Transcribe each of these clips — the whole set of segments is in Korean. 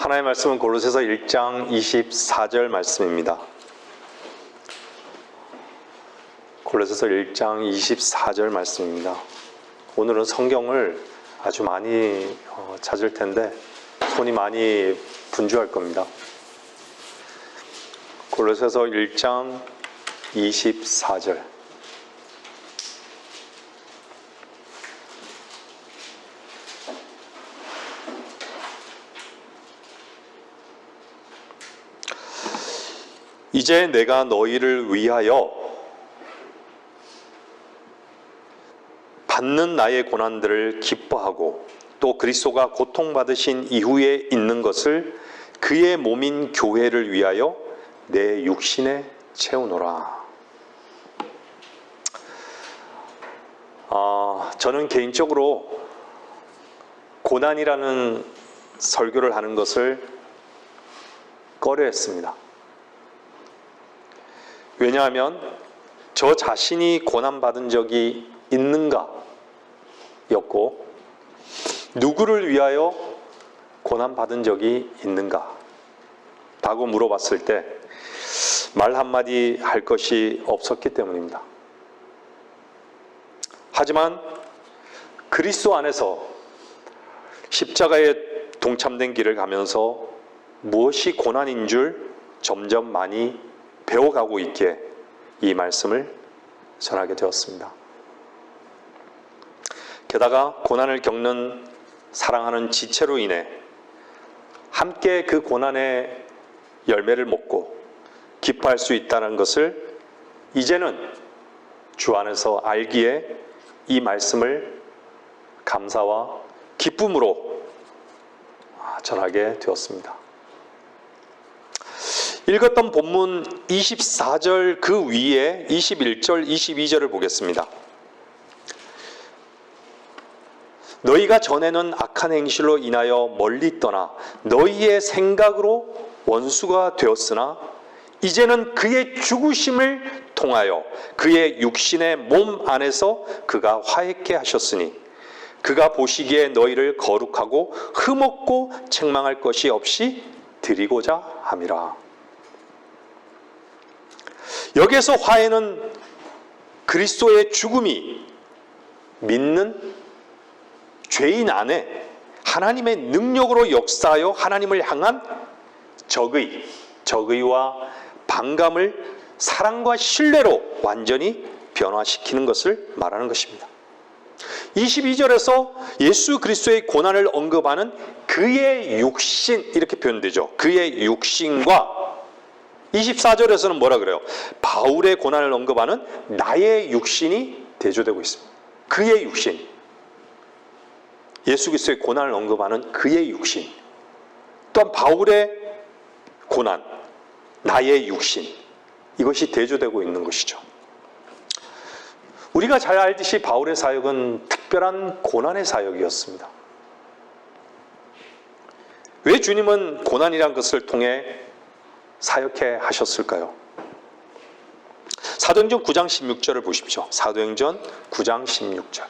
하나님의 말씀은 골로새서 1장 24절 말씀입니다. 골로새서 1장 24절 말씀입니다. 오늘은 성경을 아주 많이 찾을 텐데 손이 많이 분주할 겁니다. 골로새서 1장 24절. 이제 내가 너희를 위하여 받는 나의 고난들을 기뻐하고 또 그리스도가 고통받으신 이후에 있는 것을 그의 몸인 교회를 위하여 내 육신에 채우노라. 저는 개인적으로 고난이라는 설교를 하는 것을 꺼려했습니다. 왜냐하면 저 자신이 고난받은 적이 있는가 였고, 누구를 위하여 고난받은 적이 있는가 라고 물어봤을 때 말 한마디 할 것이 없었기 때문입니다. 하지만 그리스도 안에서 십자가에 동참된 길을 가면서 무엇이 고난인 줄 점점 많이 배워가고 있기에 이 말씀을 전하게 되었습니다. 게다가 고난을 겪는 사랑하는 지체로 인해 함께 그 고난의 열매를 먹고 기뻐할 수 있다는 것을 이제는 주 안에서 알기에 이 말씀을 감사와 기쁨으로 전하게 되었습니다. 읽었던 본문 24절 그 위에 21절, 22절을 보겠습니다. 너희가 전에는 악한 행실로 인하여 멀리 떠나 너희의 생각으로 원수가 되었으나 이제는 그의 죽으심을 통하여 그의 육신의 몸 안에서 그가 화해케 하셨으니 그가 보시기에 너희를 거룩하고 흠없고 책망할 것이 없이 드리고자 함이라. 여기에서 화해는 그리스도의 죽음이 믿는 죄인 안에 하나님의 능력으로 역사하여 하나님을 향한 적의와 반감을 사랑과 신뢰로 완전히 변화시키는 것을 말하는 것입니다. 22절에서 예수 그리스도의 고난을 언급하는 그의 육신, 이렇게 표현되죠. 그의 육신과 24절에서는 뭐라 그래요? 바울의 고난을 언급하는 나의 육신이 대조되고 있습니다. 그의 육신. 예수 그리스도의 고난을 언급하는 그의 육신. 또한 바울의 고난, 나의 육신. 이것이 대조되고 있는 것이죠. 우리가 잘 알듯이 바울의 사역은 특별한 고난의 사역이었습니다. 왜 주님은 고난이란 것을 통해 사역해 하셨을까요? 사도행전 9장 16절을 보십시오. 사도행전 9장 16절.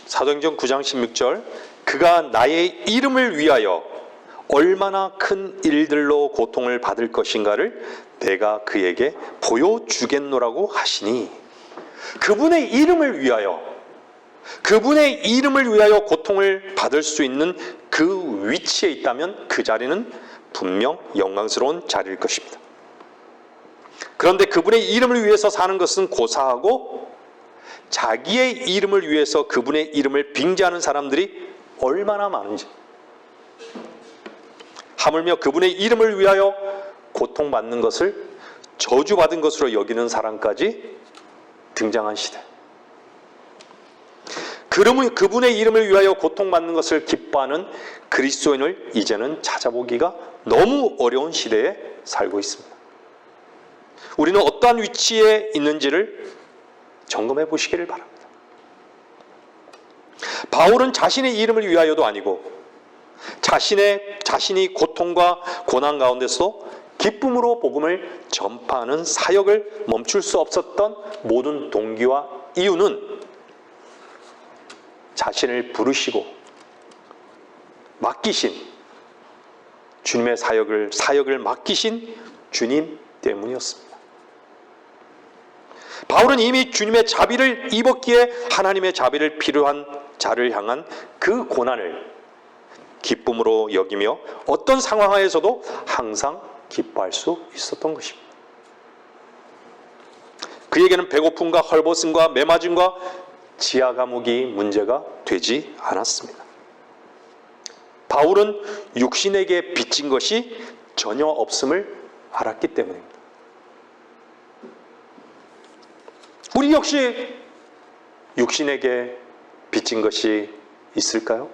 사도행전 9장 16절. 그가 나의 이름을 위하여 얼마나 큰 일들로 고통을 받을 것인가를 내가 그에게 보여주겠노라고 하시니, 그분의 이름을 위하여 고통을 받을 수 있는 그 위치에 있다면 그 자리는 분명 영광스러운 자리일 것입니다. 그런데 그분의 이름을 위해서 사는 것은 고사하고 자기의 이름을 위해서 그분의 이름을 빙자하는 사람들이 얼마나 많은지, 하물며 그분의 이름을 위하여 고통받는 것을 저주받은 것으로 여기는 사람까지 등장한 시대. 그분의 이름을 위하여 고통받는 것을 기뻐하는 그리스도인을 이제는 찾아보기가 너무 어려운 시대에 살고 있습니다. 우리는 어떠한 위치에 있는지를 점검해 보시기를 바랍니다. 바울은 자신의 이름을 위하여도 아니고 자신이 고통과 고난 가운데서 기쁨으로 복음을 전파하는 사역을 멈출 수 없었던 모든 동기와 이유는 자신을 부르시고 맡기신 주님의 사역을 맡기신 주님 때문이었습니다. 바울은 이미 주님의 자비를 입었기에 하나님의 자비를 필요한 자를 향한 그 고난을 기쁨으로 여기며 어떤 상황에서도 항상 기뻐할 수 있었던 것입니다. 그에게는 배고픔과 헐벗음과 매맞음과 지하 감옥이 문제가 되지 않았습니다. 바울은 육신에게 빚진 것이 전혀 없음을 알았기 때문입니다. 우리 역시 육신에게 빚진 것이 있을까요?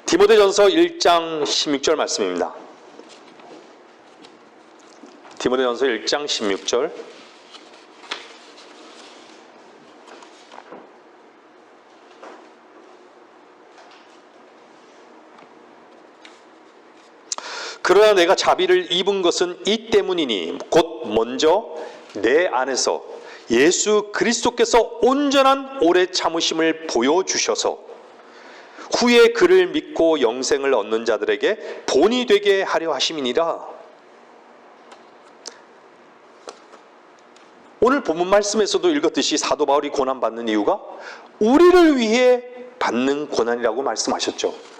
디모데전서 1장 16절 말씀입니다. 디모데전서 1장 16절. 그러나 내가 자비를 입은 것은 이 때문이니 곧 먼저 내 안에서 예수 그리스도께서 온전한 오래 참으심을 보여주셔서 후에 그를 믿고 영생을 얻는 자들에게 본이 되게 하려 하심이니라. 오늘 본문 말씀에서도 읽었듯이 사도 바울이 고난받는 이유가 우리를 위해 받는 고난이라고 말씀하셨죠.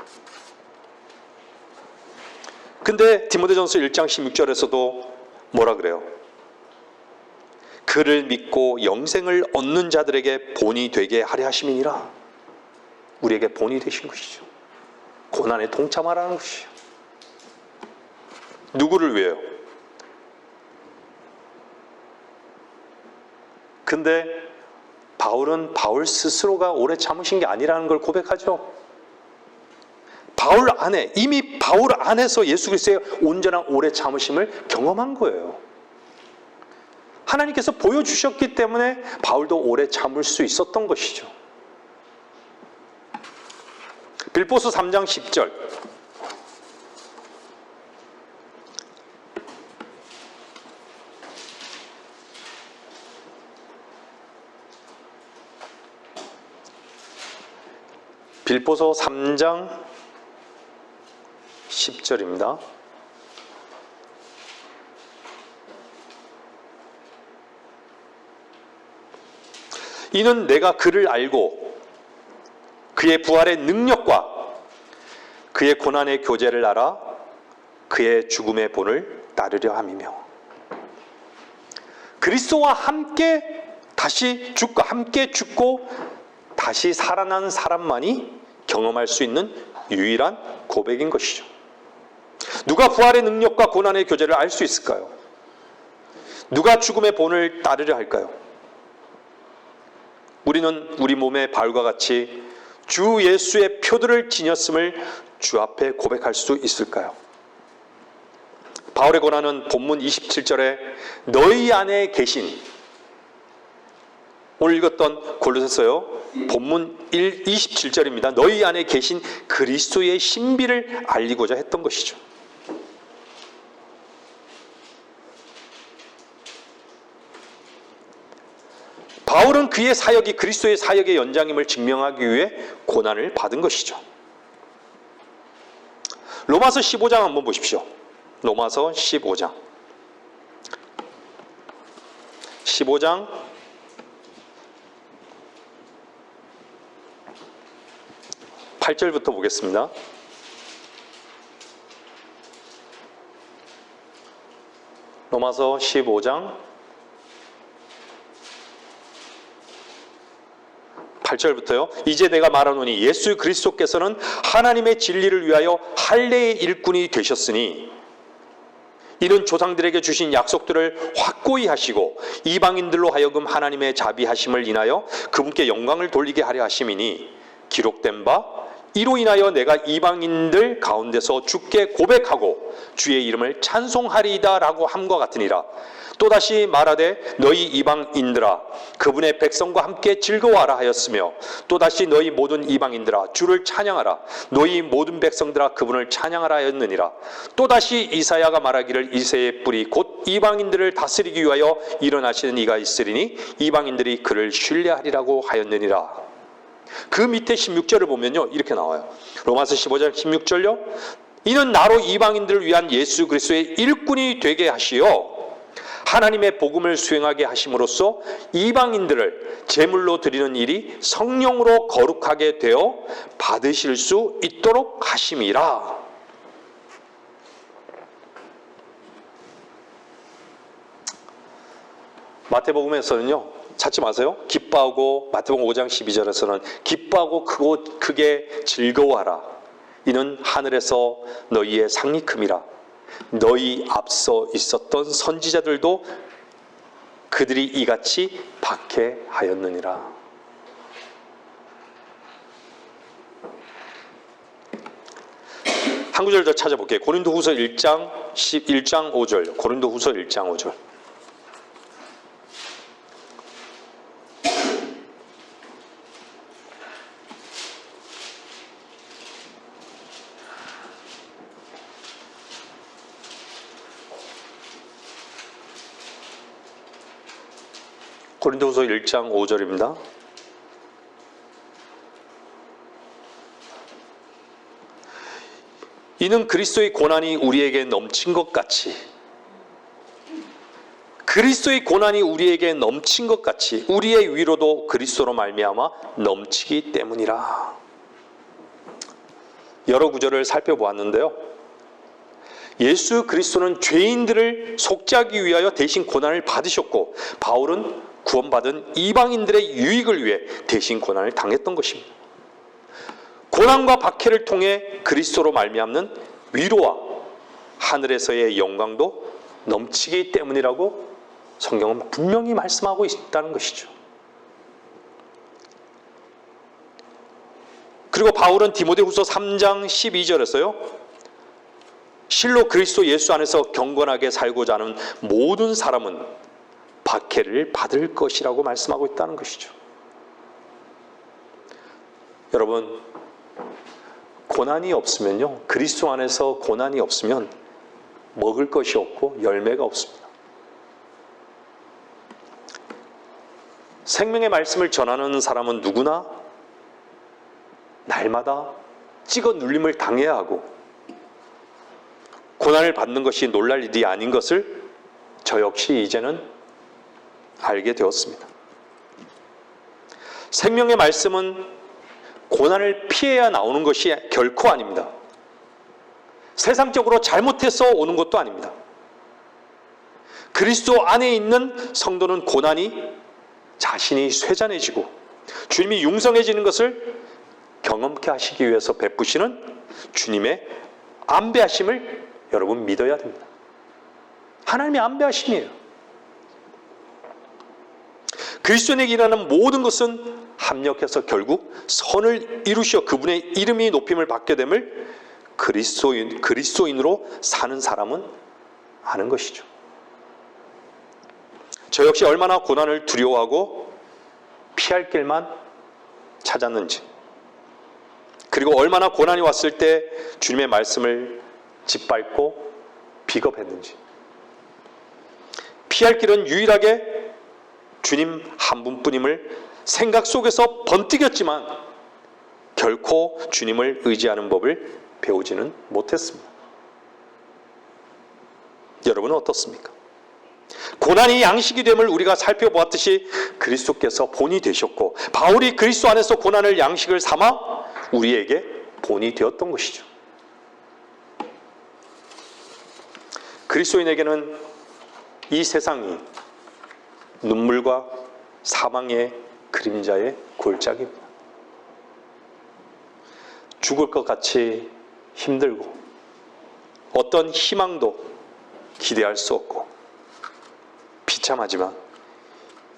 근데 디모데전서 1장 16절에서도 뭐라 그래요? 그를 믿고 영생을 얻는 자들에게 본이 되게 하려 하심이니라. 우리에게 본이 되신 것이죠. 고난에 동참하라는 것이죠. 누구를 위해요? 근데 바울은 바울 스스로가 오래 참으신 게 아니라는 걸 고백하죠. 이미 바울 안에서 예수 그리스도의 온전한 오래 참으심을 경험한 거예요. 하나님께서 보여주셨기 때문에 바울도 오래 참을 수 있었던 것이죠. 빌보서 3장 10절. 빌보서 3장 10절입니다. 이는 내가 그를 알고 그의 부활의 능력과 그의 고난의 교제를 알아 그의 죽음의 본을 따르려 함이며 그리스도와 함께 죽고 다시 살아난 사람만이 경험할 수 있는 유일한 고백인 것이죠. 누가 부활의 능력과 고난의 교제를 알 수 있을까요? 누가 죽음의 본을 따르려 할까요? 우리는 우리 몸의 발과 같이 주 예수의 표들을 지녔음을 주 앞에 고백할 수 있을까요? 바울의 고난은 본문 27절에 너희 안에 계신, 오늘 읽었던 골로새서요 본문 27절입니다. 너희 안에 계신 그리스도의 신비를 알리고자 했던 것이죠. 바울은 그의 사역이 그리스도의 사역의 연장임을 증명하기 위해 고난을 받은 것이죠. 로마서 15장 한번 보십시오. 로마서 15장 8절부터 보겠습니다. 로마서 15장 8절부터요. 이제 내가 말하노니 예수 그리스도께서는 하나님의 진리를 위하여 할례의 일꾼이 되셨으니 이는 조상들에게 주신 약속들을 확고히 하시고 이방인들로 하여금 하나님의 자비하심을 인하여 그분께 영광을 돌리게 하려 하심이니 기록된 바 이로 인하여 내가 이방인들 가운데서 주께 고백하고 주의 이름을 찬송하리이다 라고 함과 같으니라. 또다시 말하되 너희 이방인들아 그분의 백성과 함께 즐거워하라 하였으며 또다시 너희 모든 이방인들아 주를 찬양하라. 너희 모든 백성들아 그분을 찬양하라 하였느니라. 또다시 이사야가 말하기를 이새의 뿔이 곧 이방인들을 다스리기 위하여 일어나시는 이가 있으리니 이방인들이 그를 신뢰하리라고 하였느니라. 그 밑에 16절을 보면요 이렇게 나와요. 로마서 15장 16절요. 이는 나로 이방인들을 위한 예수 그리스도의 일꾼이 되게 하시어 하나님의 복음을 수행하게 하심으로써 이방인들을 제물로 드리는 일이 성령으로 거룩하게 되어 받으실 수 있도록 하심이라. 마태복음에서는요 찾지 마세요. 기뻐하고 마태복음 5장 12절에서는 기뻐하고 크게 즐거워하라. 이는 하늘에서 너희의 상이 큼이라. 너희 앞서 있었던 선지자들도 그들이 이같이 박해하였느니라. 한 구절 더 찾아볼게요. 고린도후서 1장 5절. 고린도후서 1장 5절. 고린도후서 1장 5절입니다. 이는 그리스도의 고난이 우리에게 넘친 것 같이 우리의 위로도 그리스도로 말미암아 넘치기 때문이라. 여러 구절을 살펴보았는데요. 예수 그리스도는 죄인들을 속죄하기 위하여 대신 고난을 받으셨고 바울은 구원받은 이방인들의 유익을 위해 대신 고난을 당했던 것입니다. 고난과 박해를 통해 그리스도로 말미암는 위로와 하늘에서의 영광도 넘치기 때문이라고 성경은 분명히 말씀하고 있다는 것이죠. 그리고 바울은 디모데후서 3장 12절에서요. 실로 그리스도 예수 안에서 경건하게 살고자 하는 모든 사람은 박해를 받을 것이라고 말씀하고 있다는 것이죠. 여러분, 고난이 없으면요, 그리스도 안에서 고난이 없으면 먹을 것이 없고 열매가 없습니다. 생명의 말씀을 전하는 사람은 누구나 날마다 찍어 눌림을 당해야 하고 고난을 받는 것이 놀랄 일이 아닌 것을 저 역시 이제는 알게 되었습니다. 생명의 말씀은 고난을 피해야 나오는 것이 결코 아닙니다. 세상적으로 잘못해서 오는 것도 아닙니다. 그리스도 안에 있는 성도는 고난이 자신이 쇠잔해지고 주님이 융성해지는 것을 경험케 하시기 위해서 베푸시는 주님의 안배하심을 여러분 믿어야 됩니다. 하나님의 안배하심이에요. 그리스도인에게 일하는 모든 것은 합력해서 결국 선을 이루시어 그분의 이름이 높임을 받게 됨을 그리스도인으로 사는 사람은 아는 것이죠. 저 역시 얼마나 고난을 두려워하고 피할 길만 찾았는지, 그리고 얼마나 고난이 왔을 때 주님의 말씀을 짓밟고 비겁했는지, 피할 길은 유일하게 주님 한 분뿐임을 생각 속에서 번뜩였지만 결코 주님을 의지하는 법을 배우지는 못했습니다. 여러분은 어떻습니까? 고난이 양식이 됨을 우리가 살펴보았듯이 그리스도께서 본이 되셨고 바울이 그리스도 안에서 고난을 양식을 삼아 우리에게 본이 되었던 것이죠. 그리스도인에게는 이 세상이 눈물과 사망의 그림자의 골짜기입니다. 죽을 것 같이 힘들고 어떤 희망도 기대할 수 없고 비참하지만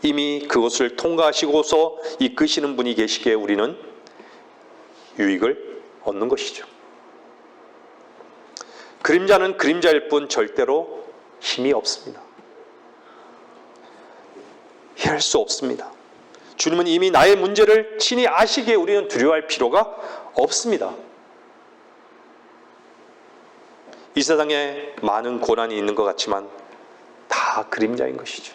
이미 그것을 통과하시고서 이끄시는 분이 계시기에 우리는 유익을 얻는 것이죠. 그림자는 그림자일 뿐 절대로 힘이 없습니다. 해할 수 없습니다. 주님은 이미 나의 문제를 친히 아시기에 우리는 두려워할 필요가 없습니다. 이 세상에 많은 고난이 있는 것 같지만 다 그림자인 것이죠.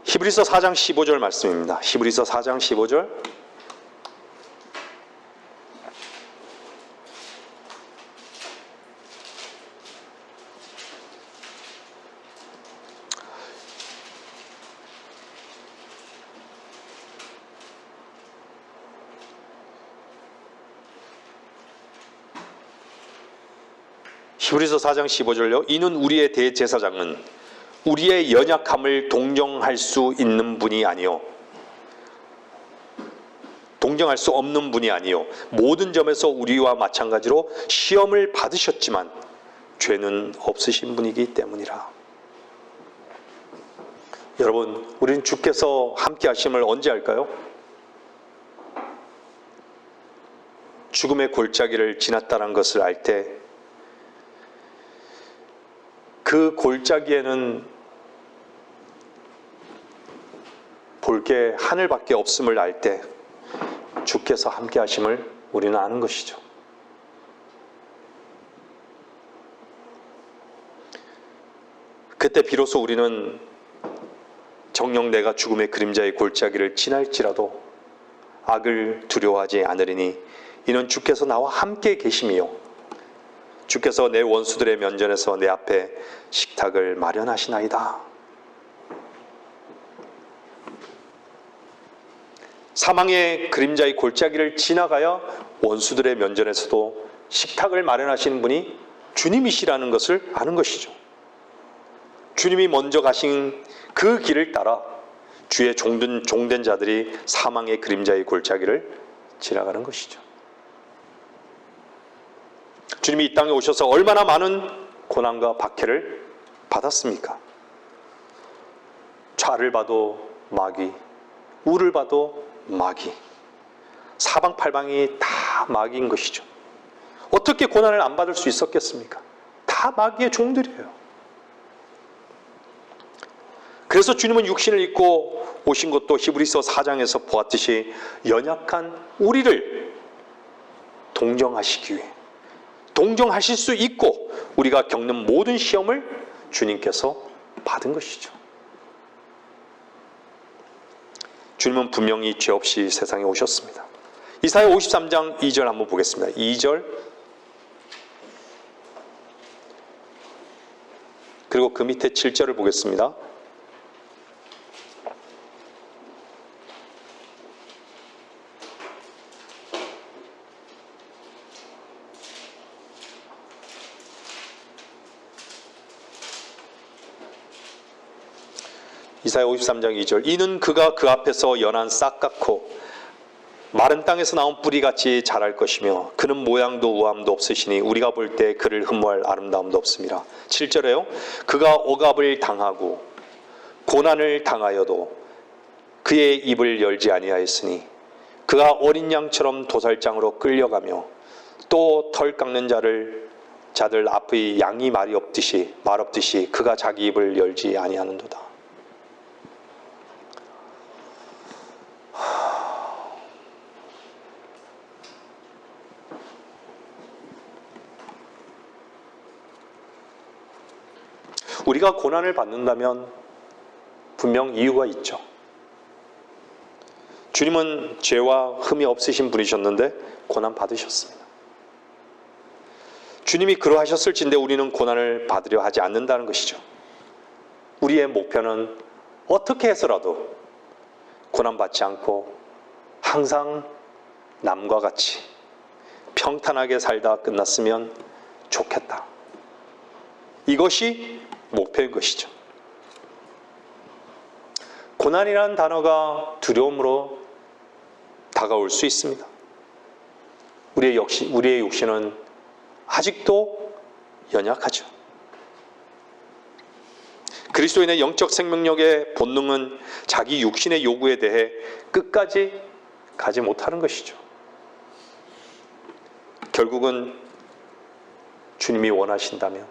히브리서 4장 15절 말씀입니다. 히브리서 4장 15절. 히브리서 4장 15절요. 이는 우리의 대제사장은 우리의 연약함을 동정할 수 있는 분이 아니요, 동정할 수 없는 분이 아니요, 모든 점에서 우리와 마찬가지로 시험을 받으셨지만 죄는 없으신 분이기 때문이라. 여러분, 우리는 주께서 함께 하심을 언제 할까요? 죽음의 골짜기를 지났다는 것을 알 때, 그 골짜기에는 볼 게 하늘밖에 없음을 알 때 주께서 함께 하심을 우리는 아는 것이죠. 그때 비로소 우리는 정녕 내가 죽음의 그림자의 골짜기를 지날지라도 악을 두려워하지 않으리니 이는 주께서 나와 함께 계심이요 주께서 내 원수들의 면전에서 내 앞에 식탁을 마련하시나이다. 사망의 그림자의 골짜기를 지나가야 원수들의 면전에서도 식탁을 마련하시는 분이 주님이시라는 것을 아는 것이죠. 주님이 먼저 가신 그 길을 따라 주의 종된 자들이 사망의 그림자의 골짜기를 지나가는 것이죠. 주님이 이 땅에 오셔서 얼마나 많은 고난과 박해를 받았습니까? 좌를 봐도 마귀, 우를 봐도 마귀, 사방팔방이 다 마귀인 것이죠. 어떻게 고난을 안 받을 수 있었겠습니까? 다 마귀의 종들이에요. 그래서 주님은 육신을 입고 오신 것도 히브리서 4장에서 보았듯이 연약한 우리를 동정하시기 위해, 동정하실 수 있고 우리가 겪는 모든 시험을 주님께서 받은 것이죠. 주님은 분명히 죄 없이 세상에 오셨습니다. 이사야 53장 2절 한번 보겠습니다. 2절, 그리고 그 밑에 7절을 보겠습니다. 이사야 53장 2절. 이는 그가 그 앞에서 연한 싹 같고 마른 땅에서 나온 뿌리같이 자랄 것이며 그는 모양도 우함도 없으시니 우리가 볼 때 그를 흠모할 아름다움도 없습니다. 7절에요. 그가 억압을 당하고 고난을 당하여도 그의 입을 열지 아니하였으니 그가 어린 양처럼 도살장으로 끌려가며 또 털 깎는 자들 앞의 양이 말 없듯이 그가 자기 입을 열지 아니하는도다. 우리가 고난을 받는다면 분명 이유가 있죠. 주님은 죄와 흠이 없으신 분이셨는데 고난 받으셨습니다. 주님이 그러하셨을진데 우리는 고난을 받으려 하지 않는다는 것이죠. 우리의 목표는 어떻게 해서라도 고난받지 않고 항상 남과 같이 평탄하게 살다 끝났으면 좋겠다. 이것이 목표인 것이죠. 고난이라는 단어가 두려움으로 다가올 수 있습니다. 우리의 육신은 아직도 연약하죠. 그리스도인의 영적 생명력의 본능은 자기 육신의 요구에 대해 끝까지 가지 못하는 것이죠. 결국은 주님이 원하신다면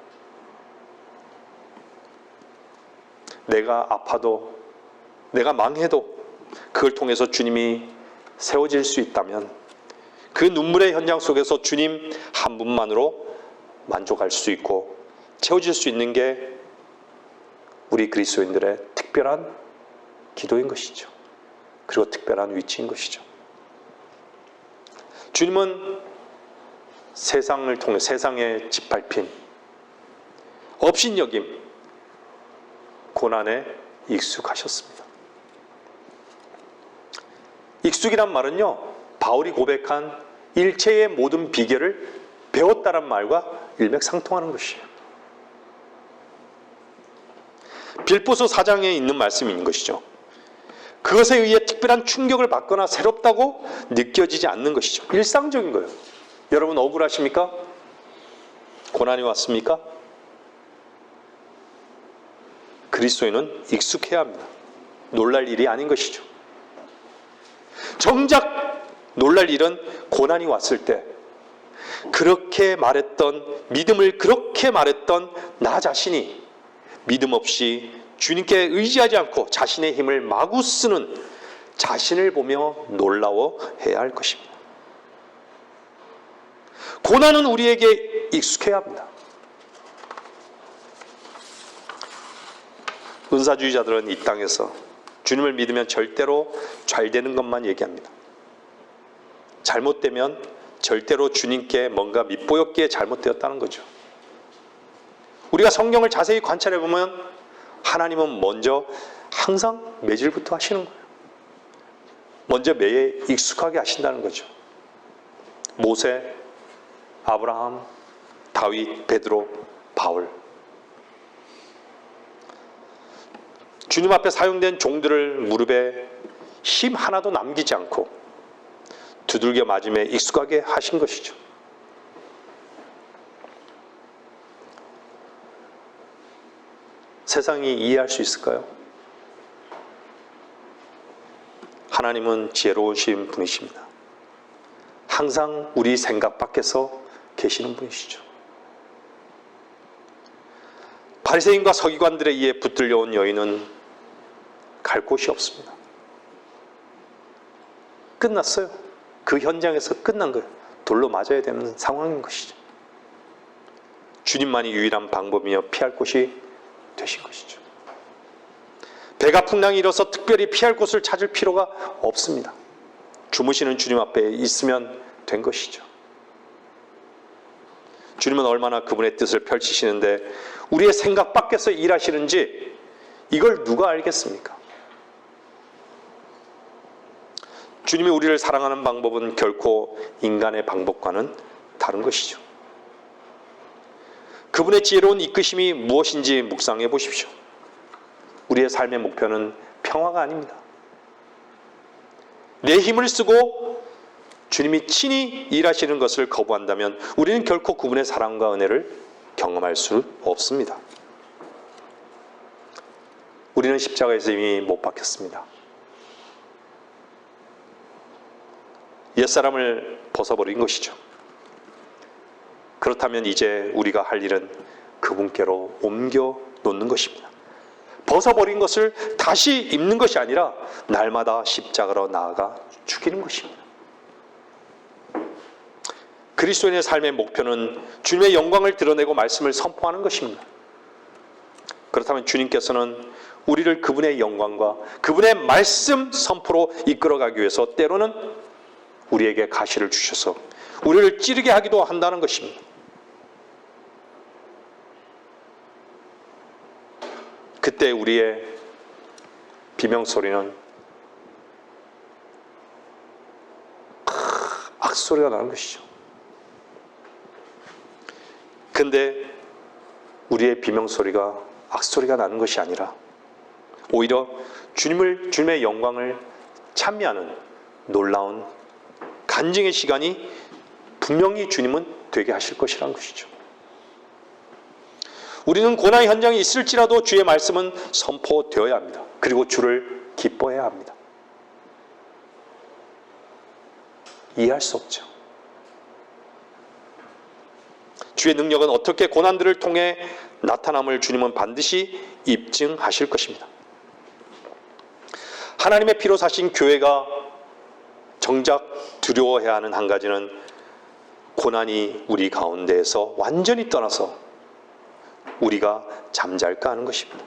내가 아파도 내가 망해도 그걸 통해서 주님이 세워질 수 있다면 그 눈물의 현장 속에서 주님 한 분만으로 만족할 수 있고 채워질 수 있는 게 우리 그리스도인들의 특별한 기도인 것이죠. 그리고 특별한 위치인 것이죠. 주님은 세상을 통해 세상의 짓밟힘, 업신여김, 고난에 익숙하셨습니다. 익숙이란 말은요, 바울이 고백한 일체의 모든 비결을 배웠다란 말과 일맥상통하는 것이에요. 빌보서 4장에 있는 말씀인 것이죠. 그것에 의해 특별한 충격을 받거나 새롭다고 느껴지지 않는 것이죠. 일상적인 거예요. 여러분 억울하십니까? 고난이 왔습니까? 그리스도인은 익숙해야 합니다. 놀랄 일이 아닌 것이죠. 정작 놀랄 일은 고난이 왔을 때 그렇게 말했던, 믿음을 그렇게 말했던 나 자신이 믿음 없이 주님께 의지하지 않고 자신의 힘을 마구 쓰는 자신을 보며 놀라워해야 할 것입니다. 고난은 우리에게 익숙해야 합니다. 은사주의자들은 이 땅에서 주님을 믿으면 절대로 잘 되는 것만 얘기합니다. 잘못되면 절대로 주님께 뭔가 밑보였기에 잘못되었다는 거죠. 우리가 성경을 자세히 관찰해 보면 하나님은 먼저 항상 매질부터 하시는 거예요. 먼저 매에 익숙하게 하신다는 거죠. 모세, 아브라함, 다윗, 베드로, 바울. 주님 앞에 사용된 종들을 무릎에 힘 하나도 남기지 않고 두들겨 맞음에 익숙하게 하신 것이죠. 세상이 이해할 수 있을까요? 하나님은 지혜로우신 분이십니다. 항상 우리 생각 밖에서 계시는 분이시죠. 바리새인과 서기관들에 의해 붙들려온 여인은 갈 곳이 없습니다. 끝났어요. 그 현장에서 끝난 거예요. 돌로 맞아야 되는 상황인 것이죠. 주님만이 유일한 방법이며 피할 곳이 되신 것이죠. 배가 풍랑이 일어서 특별히 피할 곳을 찾을 필요가 없습니다. 주무시는 주님 앞에 있으면 된 것이죠. 주님은 얼마나 그분의 뜻을 펼치시는데 우리의 생각 밖에서 일하시는지 이걸 누가 알겠습니까? 주님이 우리를 사랑하는 방법은 결코 인간의 방법과는 다른 것이죠. 그분의 지혜로운 이끄심이 무엇인지 묵상해 보십시오. 우리의 삶의 목표는 평화가 아닙니다. 내 힘을 쓰고 주님이 친히 일하시는 것을 거부한다면 우리는 결코 그분의 사랑과 은혜를 경험할 수 없습니다. 우리는 십자가에서 이미 못 박혔습니다. 옛사람을 벗어버린 것이죠. 그렇다면 이제 우리가 할 일은 그분께로 옮겨 놓는 것입니다. 벗어버린 것을 다시 입는 것이 아니라 날마다 십자가로 나아가 죽이는 것입니다. 그리스도인의 삶의 목표는 주님의 영광을 드러내고 말씀을 선포하는 것입니다. 그렇다면 주님께서는 우리를 그분의 영광과 그분의 말씀 선포로 이끌어가기 위해서 때로는 우리에게 가시를 주셔서 우리를 찌르게 하기도 한다는 것입니다. 그때 우리의 비명소리는 악소리가 나는 것이죠. 근데 우리의 비명소리가 악소리가 나는 것이 아니라 오히려 주님의 영광을 찬미하는 놀라운 간증의 시간이 분명히 주님은 되게 하실 것이라는 것이죠. 우리는 고난 현장에 있을지라도 주의 말씀은 선포되어야 합니다. 그리고 주를 기뻐해야 합니다. 이해할 수 없죠. 주의 능력은 어떻게 고난들을 통해 나타남을 주님은 반드시 입증하실 것입니다. 하나님의 피로 사신 교회가 정작 두려워해야 하는 한 가지는 고난이 우리 가운데에서 완전히 떠나서 우리가 잠잘까 하는 것입니다.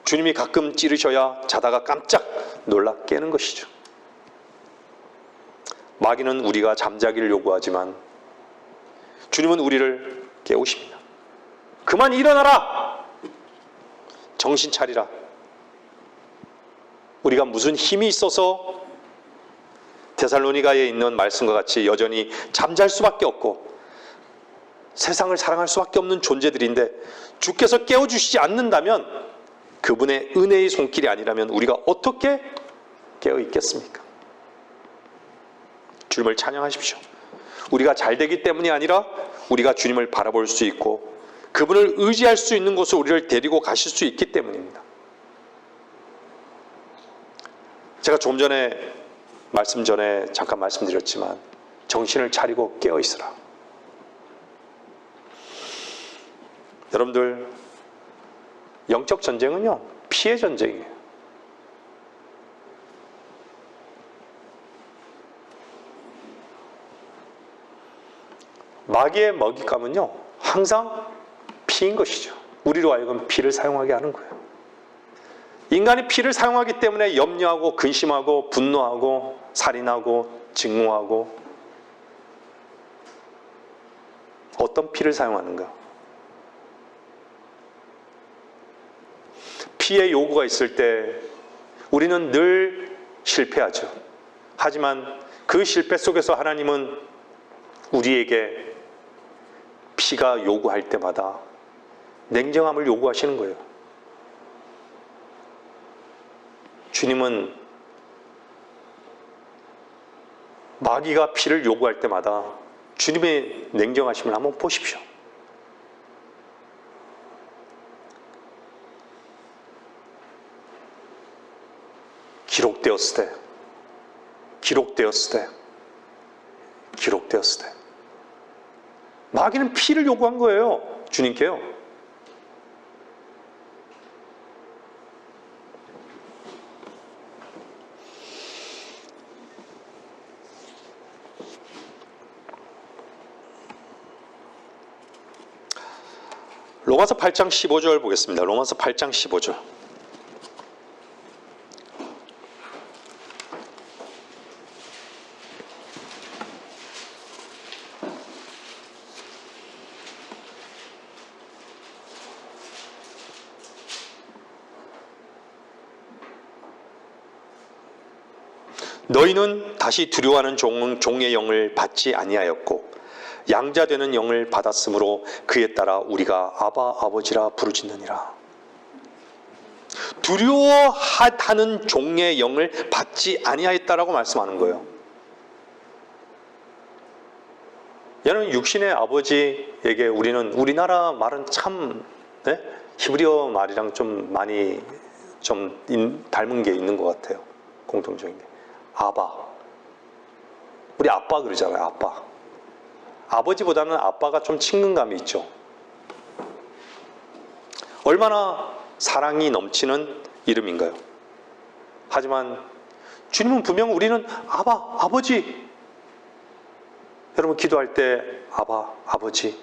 주님이 가끔 찌르셔야 자다가 깜짝 놀라 깨는 것이죠. 마귀는 우리가 잠자기를 요구하지만 주님은 우리를 깨우십니다. 그만 일어나라! 정신 차리라. 우리가 무슨 힘이 있어서 데살로니가에 있는 말씀과 같이 여전히 잠잘 수밖에 없고 세상을 사랑할 수밖에 없는 존재들인데 주께서 깨워주시지 않는다면, 그분의 은혜의 손길이 아니라면 우리가 어떻게 깨어 있겠습니까? 주님을 찬양하십시오. 우리가 잘 되기 때문이 아니라 우리가 주님을 바라볼 수 있고 그분을 의지할 수 있는 곳으로 우리를 데리고 가실 수 있기 때문입니다. 제가 조금 전에 잠깐 말씀드렸지만 정신을 차리고 깨어 있으라. 여러분들, 영적 전쟁은요, 피해 전쟁이에요. 마귀의 먹잇감은요, 항상 피인 것이죠. 우리로 하여금 피를 사용하게 하는 거예요. 인간이 피를 사용하기 때문에 염려하고 근심하고 분노하고 살인하고 증오하고. 어떤 피를 사용하는가? 피의 요구가 있을 때 우리는 늘 실패하죠. 하지만 그 실패 속에서 하나님은 우리에게 피가 요구할 때마다 냉정함을 요구하시는 거예요. 주님은 마귀가 피를 요구할 때마다 주님의 냉정하심을 한번 보십시오. 기록되었을 때 마귀는 피를 요구한 거예요. 주님께요. 로마서 8장 15절 보겠습니다. 로마서 8장 15절. 너희는 다시 두려워하는 종의 영을 받지 아니하였고 양자되는 영을 받았으므로 그에 따라 우리가 아바 아버지라 부르짖느니라. 두려워하는 종의 영을 받지 아니하였다라고 말씀하는 거예요. 여러분, 육신의 아버지에게 우리나라 말은 참 히브리어 말이랑 좀 많이 닮은 게 있는 것 같아요. 공통적인 게. 아바. 우리 아빠 그러잖아요. 아빠. 아버지보다는 아빠가 좀 친근감이 있죠. 얼마나 사랑이 넘치는 이름인가요? 하지만 주님은 분명 우리는 아바, 아버지. 여러분, 기도할 때 아바, 아버지.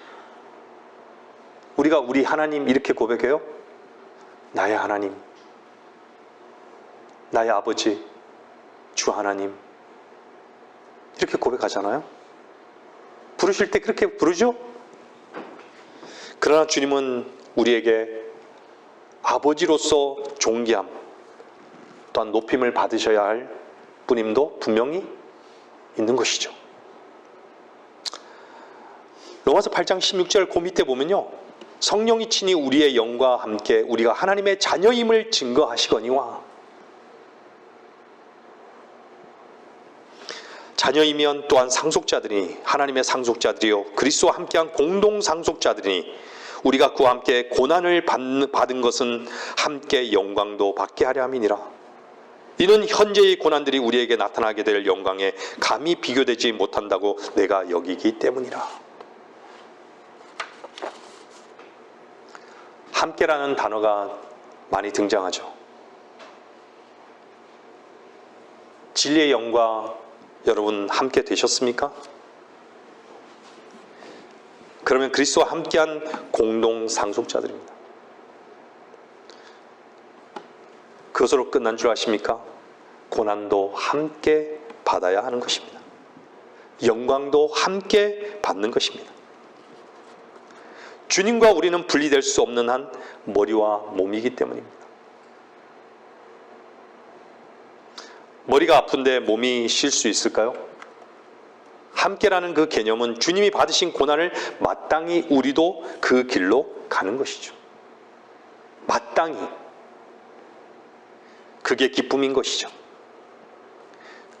우리가 우리 하나님 이렇게 고백해요. 나의 하나님, 나의 아버지, 주 하나님. 이렇게 고백하잖아요. 부르실 때 그렇게 부르죠? 그러나 주님은 우리에게 아버지로서 존귀함 또한 높임을 받으셔야 할 분임도 분명히 있는 것이죠. 로마서 8장 16절 그 밑에 보면요, 성령이 친히 우리의 영과 함께 우리가 하나님의 자녀임을 증거하시거니와. 자녀이면 또한 상속자들이니 하나님의 상속자들이요 그리스도와 함께한 공동 상속자들이니 우리가 그와 함께 고난을 받은 것은 함께 영광도 받게 하려 함이니라. 이는 현재의 고난들이 우리에게 나타나게 될 영광에 감히 비교되지 못한다고 내가 여기기 때문이라. 함께라는 단어가 많이 등장하죠. 진리의 영과 여러분 함께 되셨습니까? 그러면 그리스도와 함께한 공동 상속자들입니다. 그것으로 끝난 줄 아십니까? 고난도 함께 받아야 하는 것입니다. 영광도 함께 받는 것입니다. 주님과 우리는 분리될 수 없는 한 머리와 몸이기 때문입니다. 머리가 아픈데 몸이 쉴 수 있을까요? 함께라는 그 개념은 주님이 받으신 고난을 마땅히 우리도 그 길로 가는 것이죠. 마땅히. 그게 기쁨인 것이죠.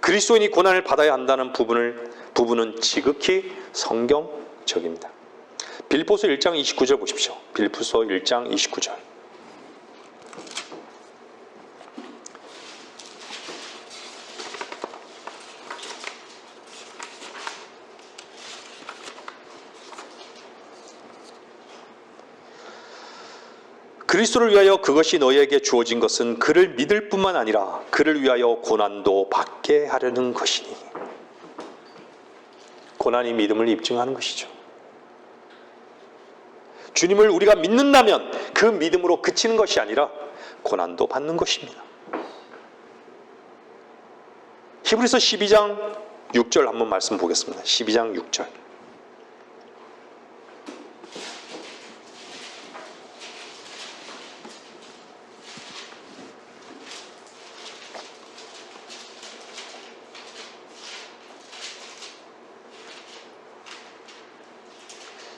그리스도인이 고난을 받아야 한다는 부분은 지극히 성경적입니다. 빌립보서 1장 29절 보십시오. 빌립보서 1장 29절. 그리스도를 위하여 그것이 너희에게 주어진 것은 그를 믿을 뿐만 아니라 그를 위하여 고난도 받게 하려는 것이니. 고난이 믿음을 입증하는 것이죠. 주님을 우리가 믿는다면 그 믿음으로 그치는 것이 아니라 고난도 받는 것입니다. 히브리서 12장 6절 한번 말씀 보겠습니다. 12장 6절.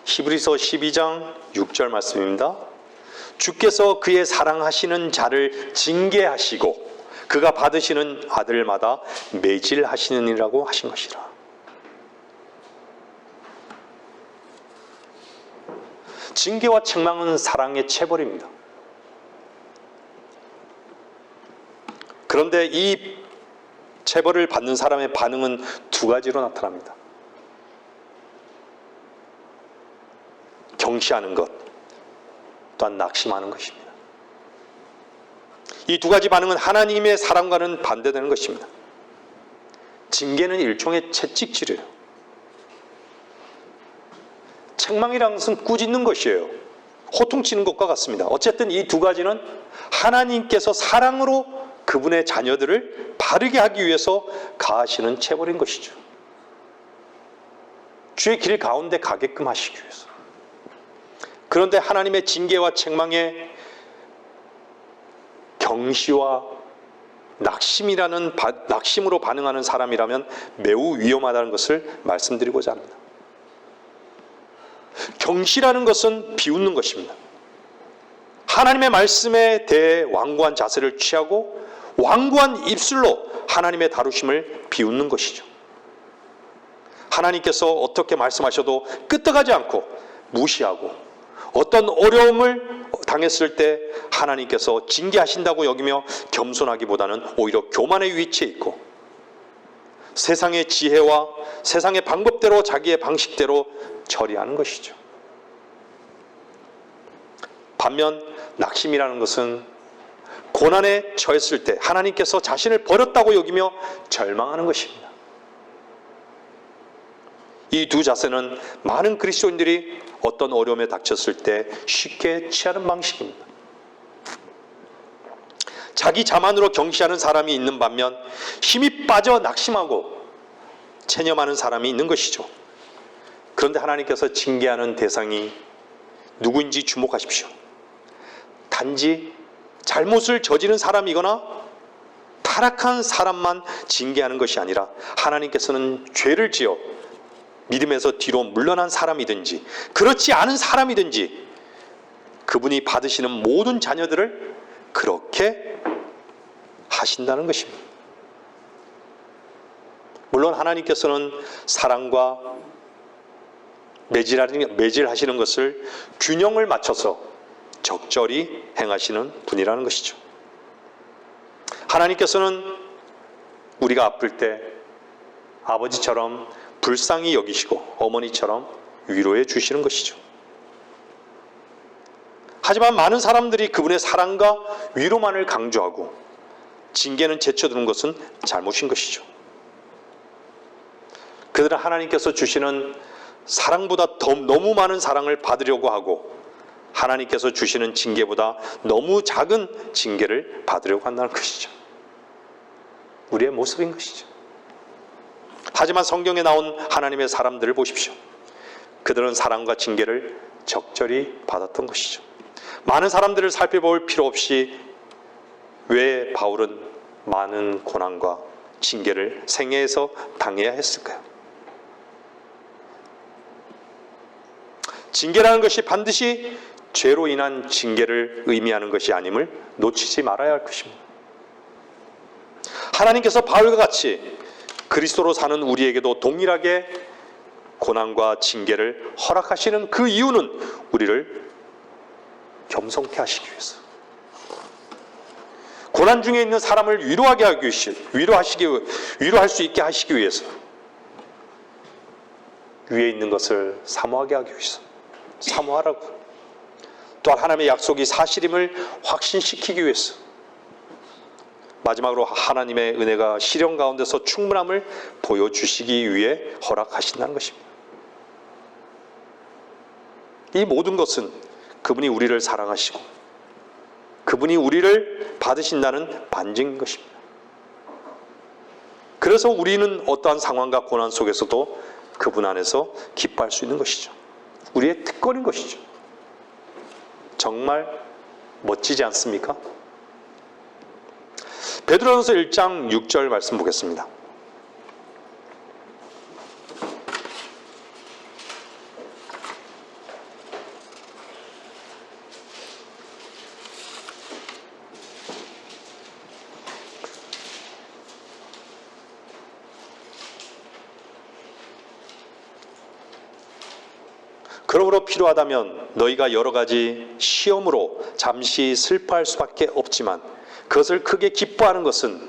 히브리서 12장 6절 말씀입니다. 주께서 그의 사랑하시는 자를 징계하시고 그가 받으시는 아들마다 매질하시느니라고 하신 것이라. 징계와 책망은 사랑의 체벌입니다. 그런데 이 체벌을 받는 사람의 반응은 두 가지로 나타납니다. 경시하는 것, 또한 낙심하는 것입니다. 이 두 가지 반응은 하나님의 사랑과는 반대되는 것입니다. 징계는 일종의 채찍질이에요. 책망이라는 것은 꾸짖는 것이에요. 호통치는 것과 같습니다. 어쨌든 이 두 가지는 하나님께서 사랑으로 그분의 자녀들을 바르게 하기 위해서 가하시는 체벌인 것이죠. 주의 길 가운데 가게끔 하시기 위해서. 그런데 하나님의 징계와 책망에 경시와 낙심으로 반응하는 사람이라면 매우 위험하다는 것을 말씀드리고자 합니다. 경시라는 것은 비웃는 것입니다. 하나님의 말씀에 대해 완고한 자세를 취하고 완고한 입술로 하나님의 다루심을 비웃는 것이죠. 하나님께서 어떻게 말씀하셔도 끄떡하지 않고 무시하고 어떤 어려움을 당했을 때 하나님께서 징계하신다고 여기며 겸손하기보다는 오히려 교만의 위치에 있고 세상의 지혜와 세상의 방법대로 자기의 방식대로 처리하는 것이죠. 반면 낙심이라는 것은 고난에 처했을 때 하나님께서 자신을 버렸다고 여기며 절망하는 것입니다. 이 두 자세는 많은 그리스도인들이 어떤 어려움에 닥쳤을 때 쉽게 취하는 방식입니다. 자기 자만으로 경시하는 사람이 있는 반면 힘이 빠져 낙심하고 체념하는 사람이 있는 것이죠. 그런데 하나님께서 징계하는 대상이 누구인지 주목하십시오. 단지 잘못을 저지른 사람이거나 타락한 사람만 징계하는 것이 아니라 하나님께서는 죄를 지어 믿음에서 뒤로 물러난 사람이든지 그렇지 않은 사람이든지 그분이 받으시는 모든 자녀들을 그렇게 하신다는 것입니다. 물론 하나님께서는 사랑과 매질하시는 것을 균형을 맞춰서 적절히 행하시는 분이라는 것이죠. 하나님께서는 우리가 아플 때 아버지처럼 불쌍히 여기시고 어머니처럼 위로해 주시는 것이죠. 하지만 많은 사람들이 그분의 사랑과 위로만을 강조하고 징계는 제쳐두는 것은 잘못인 것이죠. 그들은 하나님께서 주시는 사랑보다 더 너무 많은 사랑을 받으려고 하고 하나님께서 주시는 징계보다 너무 작은 징계를 받으려고 한다는 것이죠. 우리의 모습인 것이죠. 하지만 성경에 나온 하나님의 사람들을 보십시오. 그들은 사랑과 징계를 적절히 받았던 것이죠. 많은 사람들을 살펴볼 필요 없이 왜 바울은 많은 고난과 징계를 생애에서 당해야 했을까요? 징계라는 것이 반드시 죄로 인한 징계를 의미하는 것이 아님을 놓치지 말아야 할 것입니다. 하나님께서 바울과 같이 그리스도로 사는 우리에게도 동일하게 고난과 징계를 허락하시는 그 이유는 우리를 겸손케 하시기 위해서, 고난 중에 있는 사람을 위로할 수 있게 하시기 위해서, 위에 있는 것을 사모하게 하기 위해서, 사모하라고, 또한 하나님의 약속이 사실임을 확신시키기 위해서, 마지막으로 하나님의 은혜가 시련 가운데서 충분함을 보여주시기 위해 허락하신다는 것입니다. 이 모든 것은 그분이 우리를 사랑하시고 그분이 우리를 받으신다는 반증인 것입니다. 그래서 우리는 어떠한 상황과 고난 속에서도 그분 안에서 기뻐할 수 있는 것이죠. 우리의 특권인 것이죠. 정말 멋지지 않습니까? 베드로전서 1장 6절 말씀 보겠습니다. 그러므로 필요하다면 너희가 여러 가지 시험으로 잠시 슬퍼할 수밖에 없지만 그것을 크게 기뻐하는 것은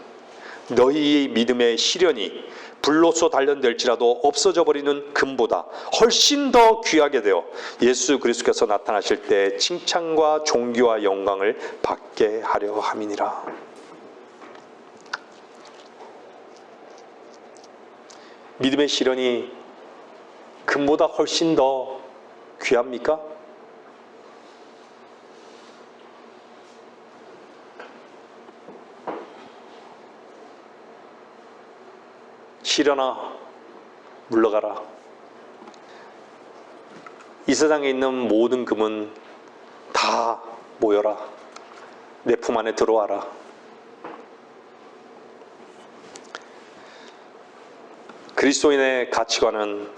너희의 믿음의 시련이 불로써 단련될지라도 없어져 버리는 금보다 훨씬 더 귀하게 되어 예수 그리스도께서 나타나실 때 칭찬과 존귀와 영광을 받게 하려 함이니라. 믿음의 시련이 금보다 훨씬 더 귀합니까? 시련아 물러가라. 이 세상에 있는 모든 금은 다 모여라. 내 품 안에 들어와라. 그리스도인의 가치관은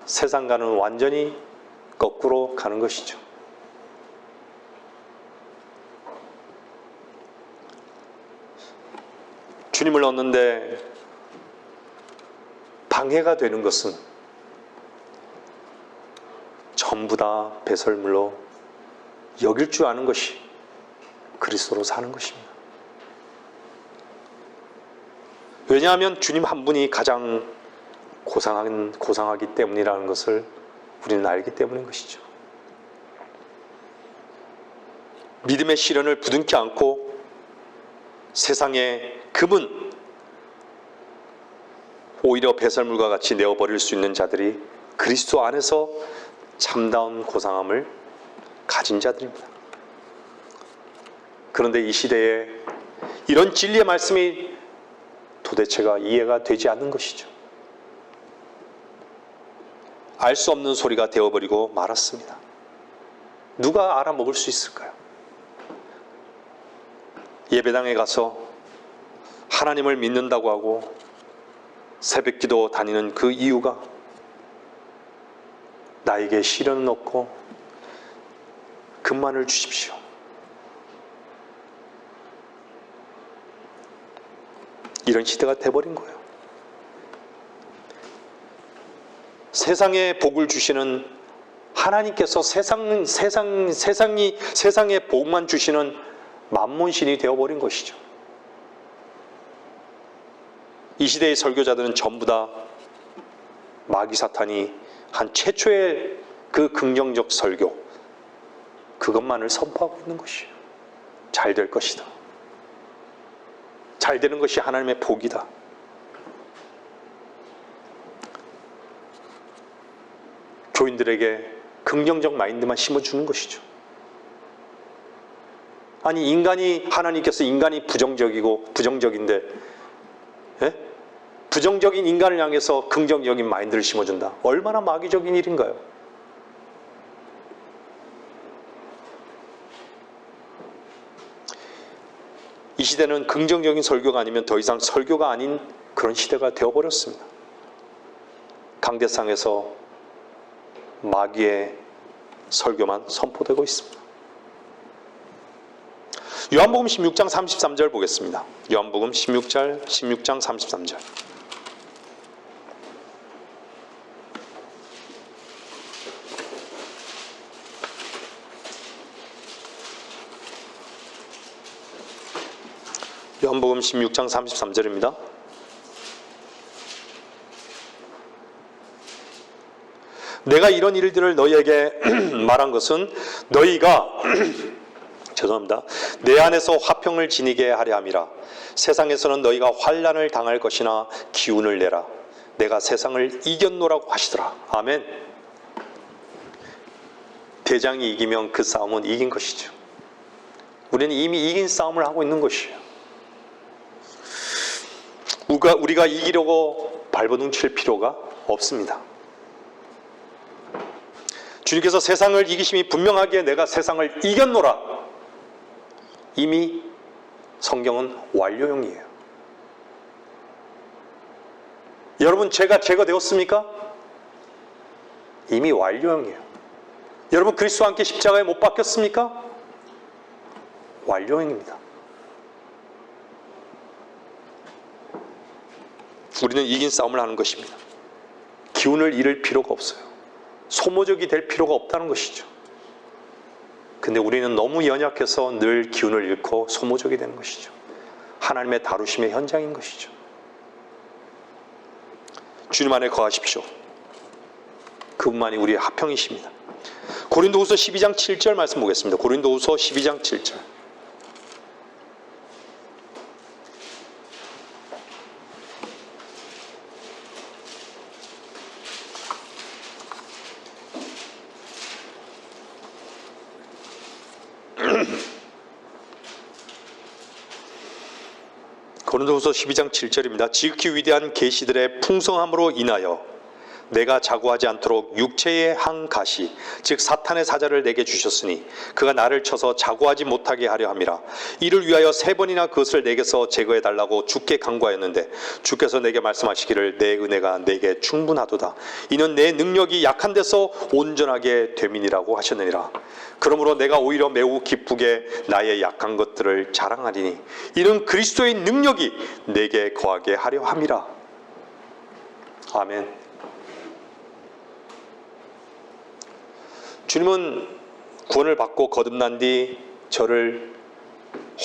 세상과는 완전히 거꾸로 가는 것이죠. 주님을 얻는데 방해가 되는 것은 전부 다 배설물로 여길 줄 아는 것이 그리스도로 사는 것입니다. 왜냐하면 주님 한 분이 가장 고상하기 때문이라는 것을 우리는 알기 때문인 것이죠. 믿음의 시련을 부둥켜 안고 세상의 금은 오히려 배설물과 같이 내어버릴 수 있는 자들이 그리스도 안에서 참다운 고상함을 가진 자들입니다. 그런데 이 시대에 이런 진리의 말씀이 도대체가 이해가 되지 않는 것이죠. 알 수 없는 소리가 되어버리고 말았습니다. 누가 알아먹을 수 있을까요? 예배당에 가서 하나님을 믿는다고 하고 새벽기도 다니는 그 이유가 나에게 시련은 없고 금만을 주십시오. 이런 시대가 돼버린 거예요. 세상에 복을 주시는 하나님께서 세상에 복만 주시는 만문신이 되어버린 것이죠. 이 시대의 설교자들은 전부 다 마귀 사탄이 한 최초의 그 긍정적 설교, 그것만을 선포하고 있는 것이에요. 잘 될 것이다. 잘 되는 것이 하나님의 복이다. 교인들에게 긍정적 마인드만 심어주는 것이죠. 아니, 하나님께서 인간이 부정적인데, 예? 부정적인 인간을 향해서 긍정적인 마인드를 심어준다. 얼마나 마귀적인 일인가요? 이 시대는 긍정적인 설교가 아니면 더 이상 설교가 아닌 그런 시대가 되어버렸습니다. 강대상에서 마귀의 설교만 선포되고 있습니다. 요한복음 16장 33절 보겠습니다. 요한복음 16장 33절. 요한복음 16장 33절입니다. 내가 이런 일들을 너희에게 말한 것은 너희가 죄송합니다. 내 안에서 화평을 지니게 하려 함이라. 세상에서는 너희가 환난을 당할 것이나 기운을 내라. 내가 세상을 이겼노라고 하시더라. 아멘. 대장이 이기면 그 싸움은 이긴 것이죠. 우리는 이미 이긴 싸움을 하고 있는 것이에요. 우리가 이기려고 발버둥 칠 필요가 없습니다. 주님께서 세상을 이기심이 분명하기에 내가 세상을 이겼노라. 이미 성경은 완료형이에요. 여러분, 죄가 제거되었습니까? 이미 완료형이에요. 여러분, 그리스도와 함께 십자가에 못 박혔습니까? 완료형입니다. 우리는 이긴 싸움을 하는 것입니다. 기운을 잃을 필요가 없어요. 소모적이 될 필요가 없다는 것이죠. 근데 우리는 너무 연약해서 늘 기운을 잃고 소모적이 되는 것이죠. 하나님의 다루심의 현장인 것이죠. 주님 안에 거하십시오. 그분만이 우리의 화평이십니다. 고린도후서 12장 7절 말씀 보겠습니다. 고린도후서 12장 7절. 고린도후서 12장 7절입니다. 지극히 위대한 계시들의 풍성함으로 인하여 내가 자고하지 않도록 육체의 한 가시 즉 사탄의 사자를 내게 주셨으니 그가 나를 쳐서 자고하지 못하게 하려 함이라. 이를 위하여 3번이나 그것을 내게서 제거해 달라고 주께 간구하였는데 주께서 내게 말씀하시기를 내 은혜가 내게 충분하도다. 이는 내 능력이 약한 데서 온전하게 됨이니라고 하셨느니라. 그러므로 내가 오히려 매우 기쁘게 나의 약한 것들을 자랑하리니 이는 그리스도의 능력이 내게 거하게 하려 함이라. 아멘. 주님은 구원을 받고 거듭난 뒤 저를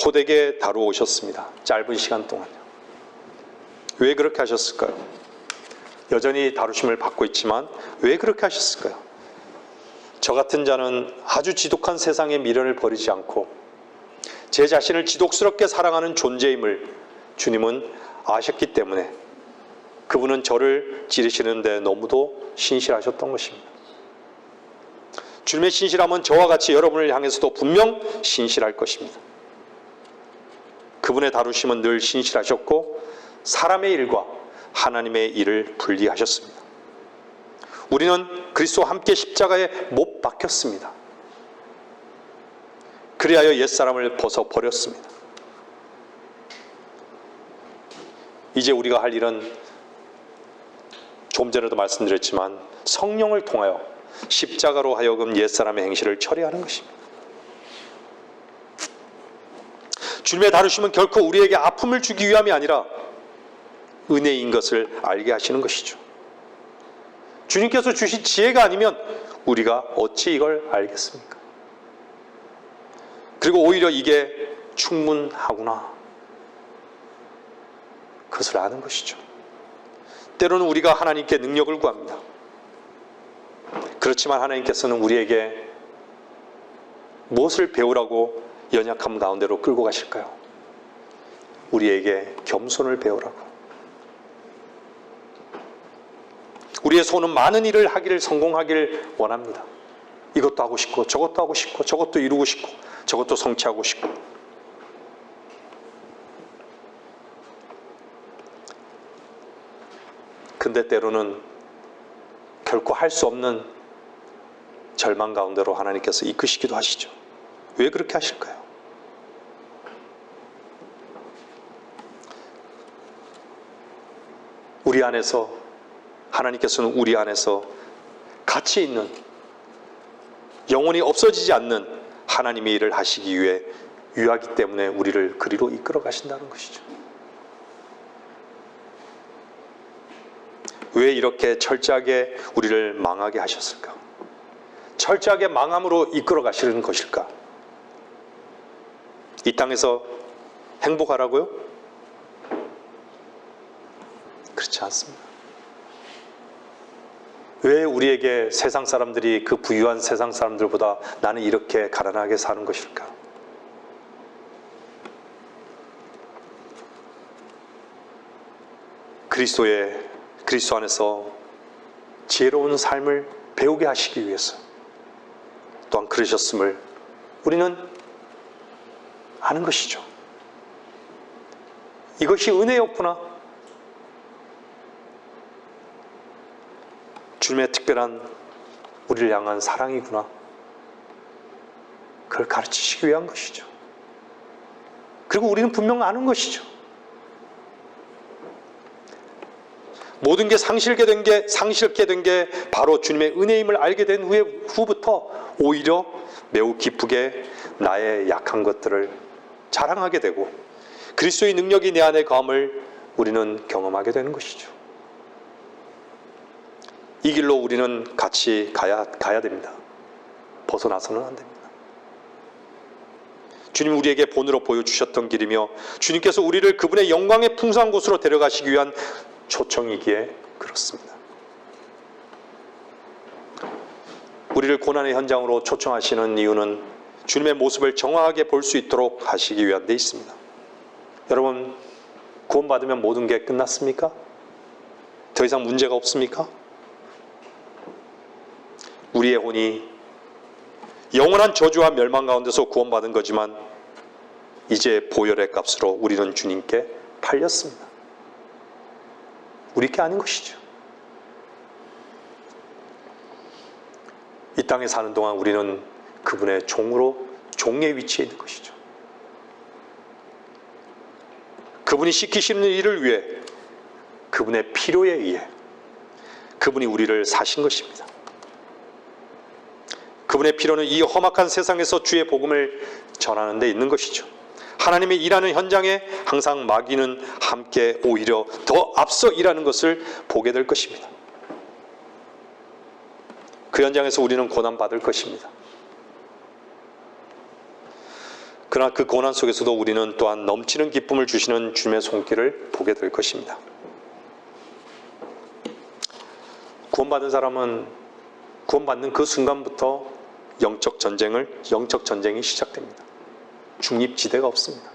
호되게 다루오셨습니다. 짧은 시간 동안요. 왜 그렇게 하셨을까요? 여전히 다루심을 받고 있지만 왜 그렇게 하셨을까요? 저 같은 자는 아주 지독한 세상의 미련을 버리지 않고 제 자신을 지독스럽게 사랑하는 존재임을 주님은 아셨기 때문에 그분은 저를 찌르시는데 너무도 신실하셨던 것입니다. 주님의 신실함은 저와 같이 여러분을 향해서도 분명 신실할 것입니다. 그분의 다루심은 늘 신실하셨고 사람의 일과 하나님의 일을 분리하셨습니다. 우리는 그리스도와 함께 십자가에 못 박혔습니다. 그리하여 옛사람을 벗어버렸습니다. 이제 우리가 할 일은 좀 전에도 말씀드렸지만 성령을 통하여 십자가로 하여금 옛사람의 행실을 처리하는 것입니다. 주님의 다루심은 결코 우리에게 아픔을 주기 위함이 아니라 은혜인 것을 알게 하시는 것이죠. 주님께서 주신 지혜가 아니면 우리가 어찌 이걸 알겠습니까? 그리고 오히려 이게 충분하구나. 그것을 아는 것이죠. 때로는 우리가 하나님께 능력을 구합니다. 그렇지만 하나님께서는 우리에게 무엇을 배우라고 연약함 가운데로 끌고 가실까요? 우리에게 겸손을 배우라고. 우리의 손은 많은 일을 하기를 성공하기를 원합니다. 이것도 하고 싶고 저것도 하고 싶고 저것도 이루고 싶고 저것도 성취하고 싶고. 근데 때로는 결코 할 수 없는 절망 가운데로 하나님께서 이끄시기도 하시죠. 왜 그렇게 하실까요? 우리 안에서, 하나님께서는 우리 안에서 가치 있는, 영원히 없어지지 않는 하나님의 일을 하시기 위해 유하기 때문에 우리를 그리로 이끌어 가신다는 것이죠. 왜 이렇게 철저하게 우리를 망하게 하셨을까? 철저하게 망함으로 이끌어 가시는 것일까? 이 땅에서 행복하라고요? 그렇지 않습니다. 왜 우리에게 세상 사람들이, 그 부유한 세상 사람들보다 나는 이렇게 가난하게 사는 것일까? 그리스도 안에서 지혜로운 삶을 배우게 하시기 위해서 또한 그러셨음을 우리는 아는 것이죠. 이것이 은혜였구나. 주님의 특별한 우리를 향한 사랑이구나. 그걸 가르치시기 위한 것이죠. 그리고 우리는 분명 아는 것이죠. 모든 게 상실게 된 게 바로 주님의 은혜임을 알게 된 후부터 오히려 매우 기쁘게 나의 약한 것들을 자랑하게 되고 그리스도의 능력이 내 안에 거함을 우리는 경험하게 되는 것이죠. 이 길로 우리는 같이 가야 됩니다. 벗어나서는 안 됩니다. 주님 우리에게 본으로 보여주셨던 길이며 주님께서 우리를 그분의 영광의 풍성한 곳으로 데려가시기 위한 초청이기에 그렇습니다. 우리를 고난의 현장으로 초청하시는 이유는 주님의 모습을 정확하게 볼 수 있도록 하시기 위한 데 있습니다. 여러분, 구원받으면 모든 게 끝났습니까? 더 이상 문제가 없습니까? 우리의 혼이 영원한 저주와 멸망 가운데서 구원받은 거지만 이제 보혈의 값으로 우리는 주님께 팔렸습니다. 우리 게 아닌 것이죠. 이 땅에 사는 동안 우리는 그분의 종의 위치에 있는 것이죠. 그분이 시키시는 일을 위해, 그분의 필요에 의해 그분이 우리를 사신 것입니다. 그분의 필요는 이 험악한 세상에서 주의 복음을 전하는 데 있는 것이죠. 하나님의 일하는 현장에 항상 마귀는 함께 오히려 더 앞서 일하는 것을 보게 될 것입니다. 그 현장에서 우리는 고난받을 것입니다. 그러나 그 고난 속에서도 우리는 또한 넘치는 기쁨을 주시는 주님의 손길을 보게 될 것입니다. 구원받은 사람은 구원받는 그 순간부터 영적 전쟁이 시작됩니다. 중립지대가 없습니다.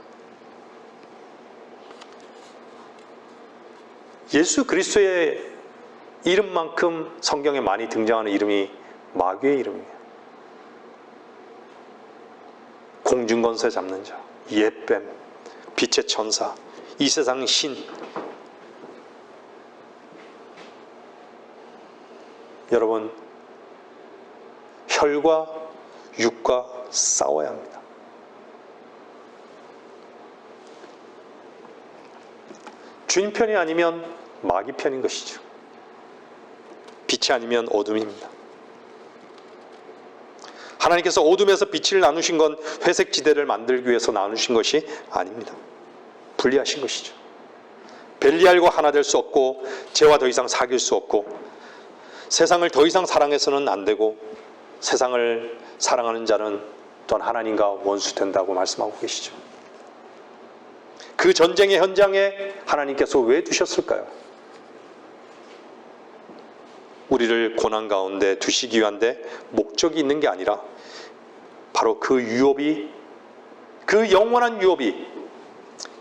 예수 그리스도의 이름만큼 성경에 많이 등장하는 이름이 마귀의 이름이에요. 공중권세 잡는 자, 옛뱀, 빛의 천사, 이 세상 신. 여러분, 혈과 육과 싸워야 합니다. 주님 편이 아니면 마귀 편인 것이죠. 빛이 아니면 어둠입니다. 하나님께서 어둠에서 빛을 나누신 건 회색 지대를 만들기 위해서 나누신 것이 아닙니다. 분리하신 것이죠. 벨리알과 하나 될 수 없고 죄와 더 이상 사귈 수 없고 세상을 더 이상 사랑해서는 안 되고 세상을 사랑하는 자는 또한 하나님과 원수된다고 말씀하고 계시죠. 그 전쟁의 현장에 하나님께서 왜 두셨을까요? 우리를 고난 가운데 두시기 위한데 목적이 있는 게 아니라 바로 그 유업이, 그 영원한 유업이,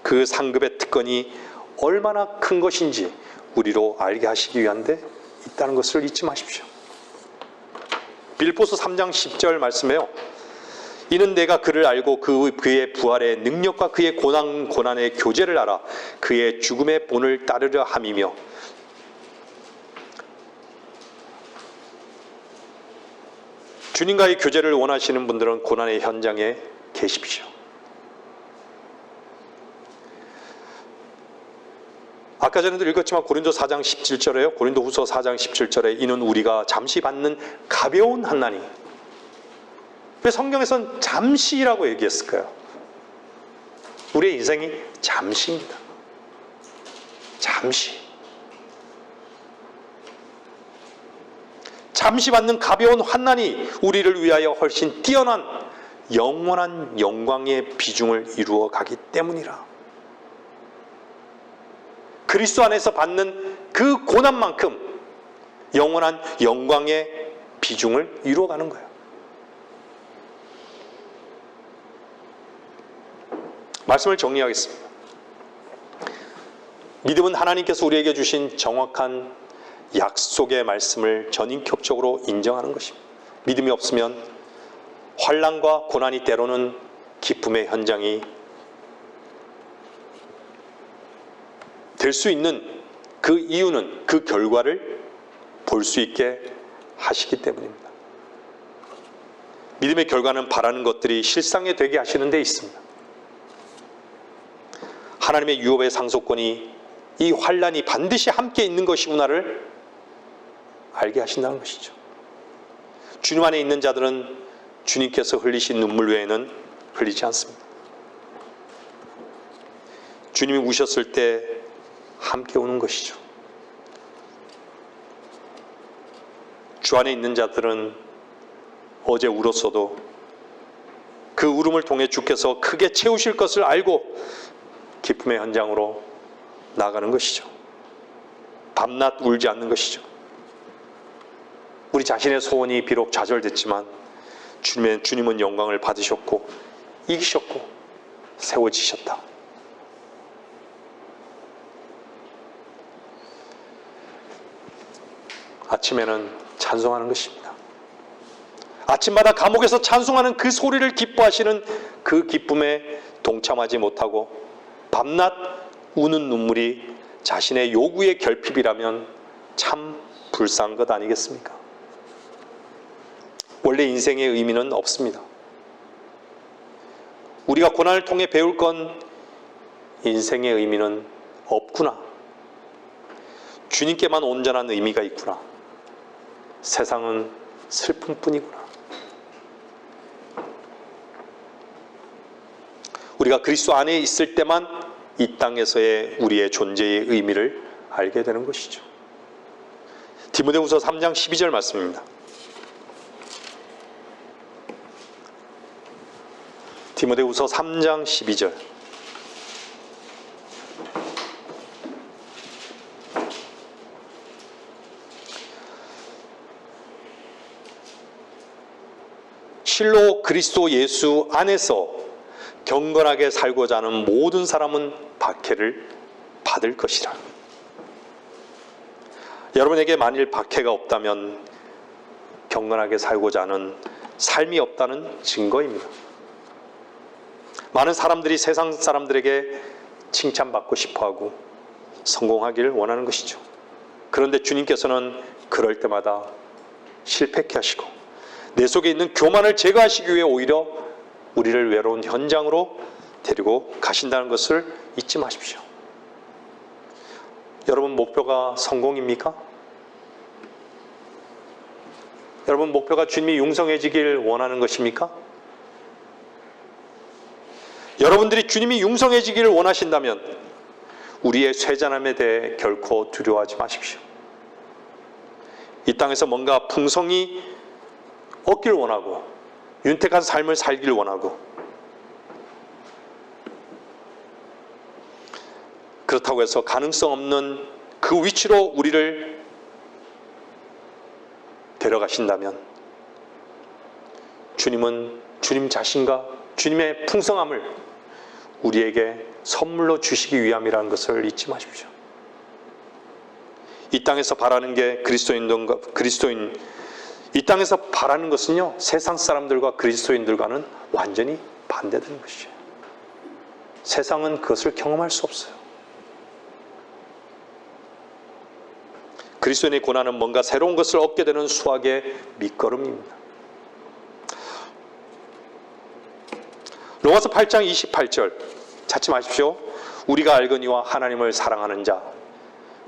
그 상급의 특권이 얼마나 큰 것인지 우리로 알게 하시기 위한데 있다는 것을 잊지 마십시오. 빌립보서 3장 10절 말씀에요. 이는 내가 그를 알고 그의 부활의 능력과 그의 고난의 교제를 알아 그의 죽음의 본을 따르려 함이며, 주님과의 교제를 원하시는 분들은 고난의 현장에 계십시오. 아까 전에도 읽었지만 고린도 4장 17절에요. 고린도 후서 4장 17절에 이는 우리가 잠시 받는 가벼운 한난이. 왜 성경에서는 잠시라고 얘기했을까요? 우리의 인생이 잠시입니다. 잠시. 잠시 받는 가벼운 환난이 우리를 위하여 훨씬 뛰어난 영원한 영광의 비중을 이루어 가기 때문이라. 그리스도 안에서 받는 그 고난만큼 영원한 영광의 비중을 이루어가는 거예요. 말씀을 정리하겠습니다. 믿음은 하나님께서 우리에게 주신 정확한 약속의 말씀을 전인격적으로 인정하는 것입니다. 믿음이 없으면 환난과 고난이 때로는 기쁨의 현장이 될 수 있는 그 이유는 그 결과를 볼 수 있게 하시기 때문입니다. 믿음의 결과는 바라는 것들이 실상에 되게 하시는 데 있습니다. 하나님의 유업의 상속권이 이 환난이 반드시 함께 있는 것이구나를 알게 하신다는 것이죠. 주님 안에 있는 자들은 주님께서 흘리신 눈물 외에는 흘리지 않습니다. 주님이 우셨을 때 함께 우는 것이죠. 주 안에 있는 자들은 어제 울었어도 그 울음을 통해 주께서 크게 채우실 것을 알고 기쁨의 현장으로 나가는 것이죠. 밤낮 울지 않는 것이죠. 우리 자신의 소원이 비록 좌절됐지만 주님은 영광을 받으셨고 이기셨고 세워지셨다. 아침에는 찬송하는 것입니다. 아침마다 감옥에서 찬송하는 그 소리를 기뻐하시는 그 기쁨에 동참하지 못하고 밤낮 우는 눈물이 자신의 요구의 결핍이라면 참 불쌍한 것 아니겠습니까? 원래 인생의 의미는 없습니다. 우리가 고난을 통해 배울 건 인생의 의미는 없구나. 주님께만 온전한 의미가 있구나. 세상은 슬픔뿐이구나. 우리가 그리스도 안에 있을 때만 이 땅에서의 우리의 존재의 의미를 알게 되는 것이죠. 디모데후서 3장 12절 말씀입니다. 디모데후서 3장 12절. 실로 그리스도 예수 안에서 경건하게 살고자 하는 모든 사람은 박해를 받을 것이라. 여러분에게 만일 박해가 없다면 경건하게 살고자 하는 삶이 없다는 증거입니다. 많은 사람들이 세상 사람들에게 칭찬받고 싶어하고 성공하기를 원하는 것이죠. 그런데 주님께서는 그럴 때마다 실패케 하시고 내 속에 있는 교만을 제거하시기 위해 오히려 우리를 외로운 현장으로 데리고 가신다는 것을 잊지 마십시오. 여러분 목표가 성공입니까? 여러분 목표가 주님이 융성해지길 원하는 것입니까? 여러분들이 주님이 융성해지기를 원하신다면 우리의 쇠잔함에 대해 결코 두려워하지 마십시오. 이 땅에서 뭔가 풍성이 얻기를 원하고 윤택한 삶을 살기를 원하고 그렇다고 해서 가능성 없는 그 위치로 우리를 데려가신다면 주님은 주님 자신과 주님의 풍성함을 우리에게 선물로 주시기 위함이라는 것을 잊지 마십시오. 이 땅에서 바라는 게 그리스도인, 이 땅에서 바라는 것은요, 세상 사람들과 그리스도인들과는 완전히 반대되는 것이에요. 세상은 그것을 경험할 수 없어요. 그리스도인의 고난은 뭔가 새로운 것을 얻게 되는 수학의 밑거름입니다. 로마서 8장 28절 찾지 마십시오. 우리가 알거니와 하나님을 사랑하는 자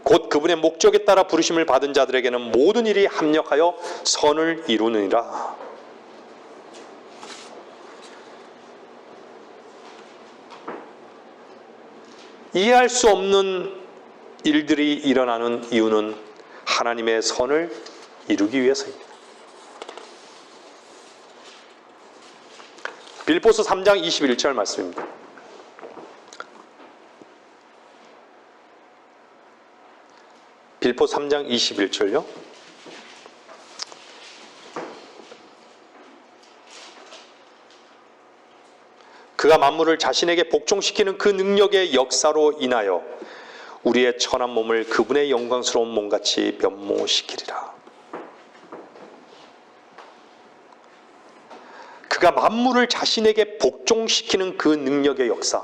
곧 그분의 목적에 따라 부르심을 받은 자들에게는 모든 일이 합력하여 선을 이루느니라. 이해할 수 없는 일들이 일어나는 이유는 하나님의 선을 이루기 위해서입니다. 빌립보서 3장 21절 말씀입니다. 빌립보 3장 21절요. 그가 만물을 자신에게 복종시키는 그 능력의 역사로 인하여 우리의 천한 몸을 그분의 영광스러운 몸같이 변모시키리라. 그가 만물을 자신에게 복종시키는 그 능력의 역사,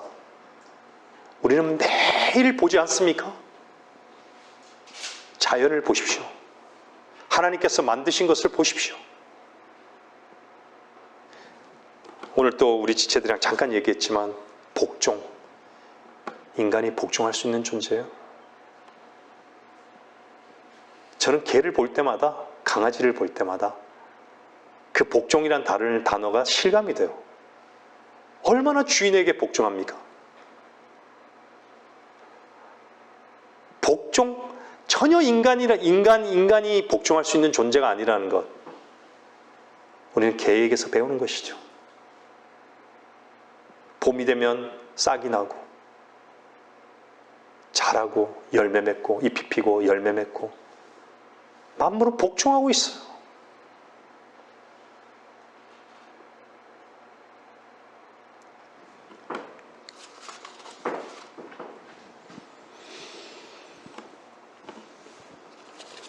우리는 매일 보지 않습니까? 자연을 보십시오. 하나님께서 만드신 것을 보십시오. 오늘 또 우리 지체들이랑 잠깐 얘기했지만 복종, 인간이 복종할 수 있는 존재예요. 저는 개를 볼 때마다, 강아지를 볼 때마다 그 복종이란 단어가 실감이 돼요. 얼마나 주인에게 복종합니까? 복종, 전혀 인간이 복종할 수 있는 존재가 아니라는 것, 우리는 개에게서 배우는 것이죠. 봄이 되면 싹이 나고 자라고 열매 맺고 잎이 피고 열매 맺고 만물을 복종하고 있어요.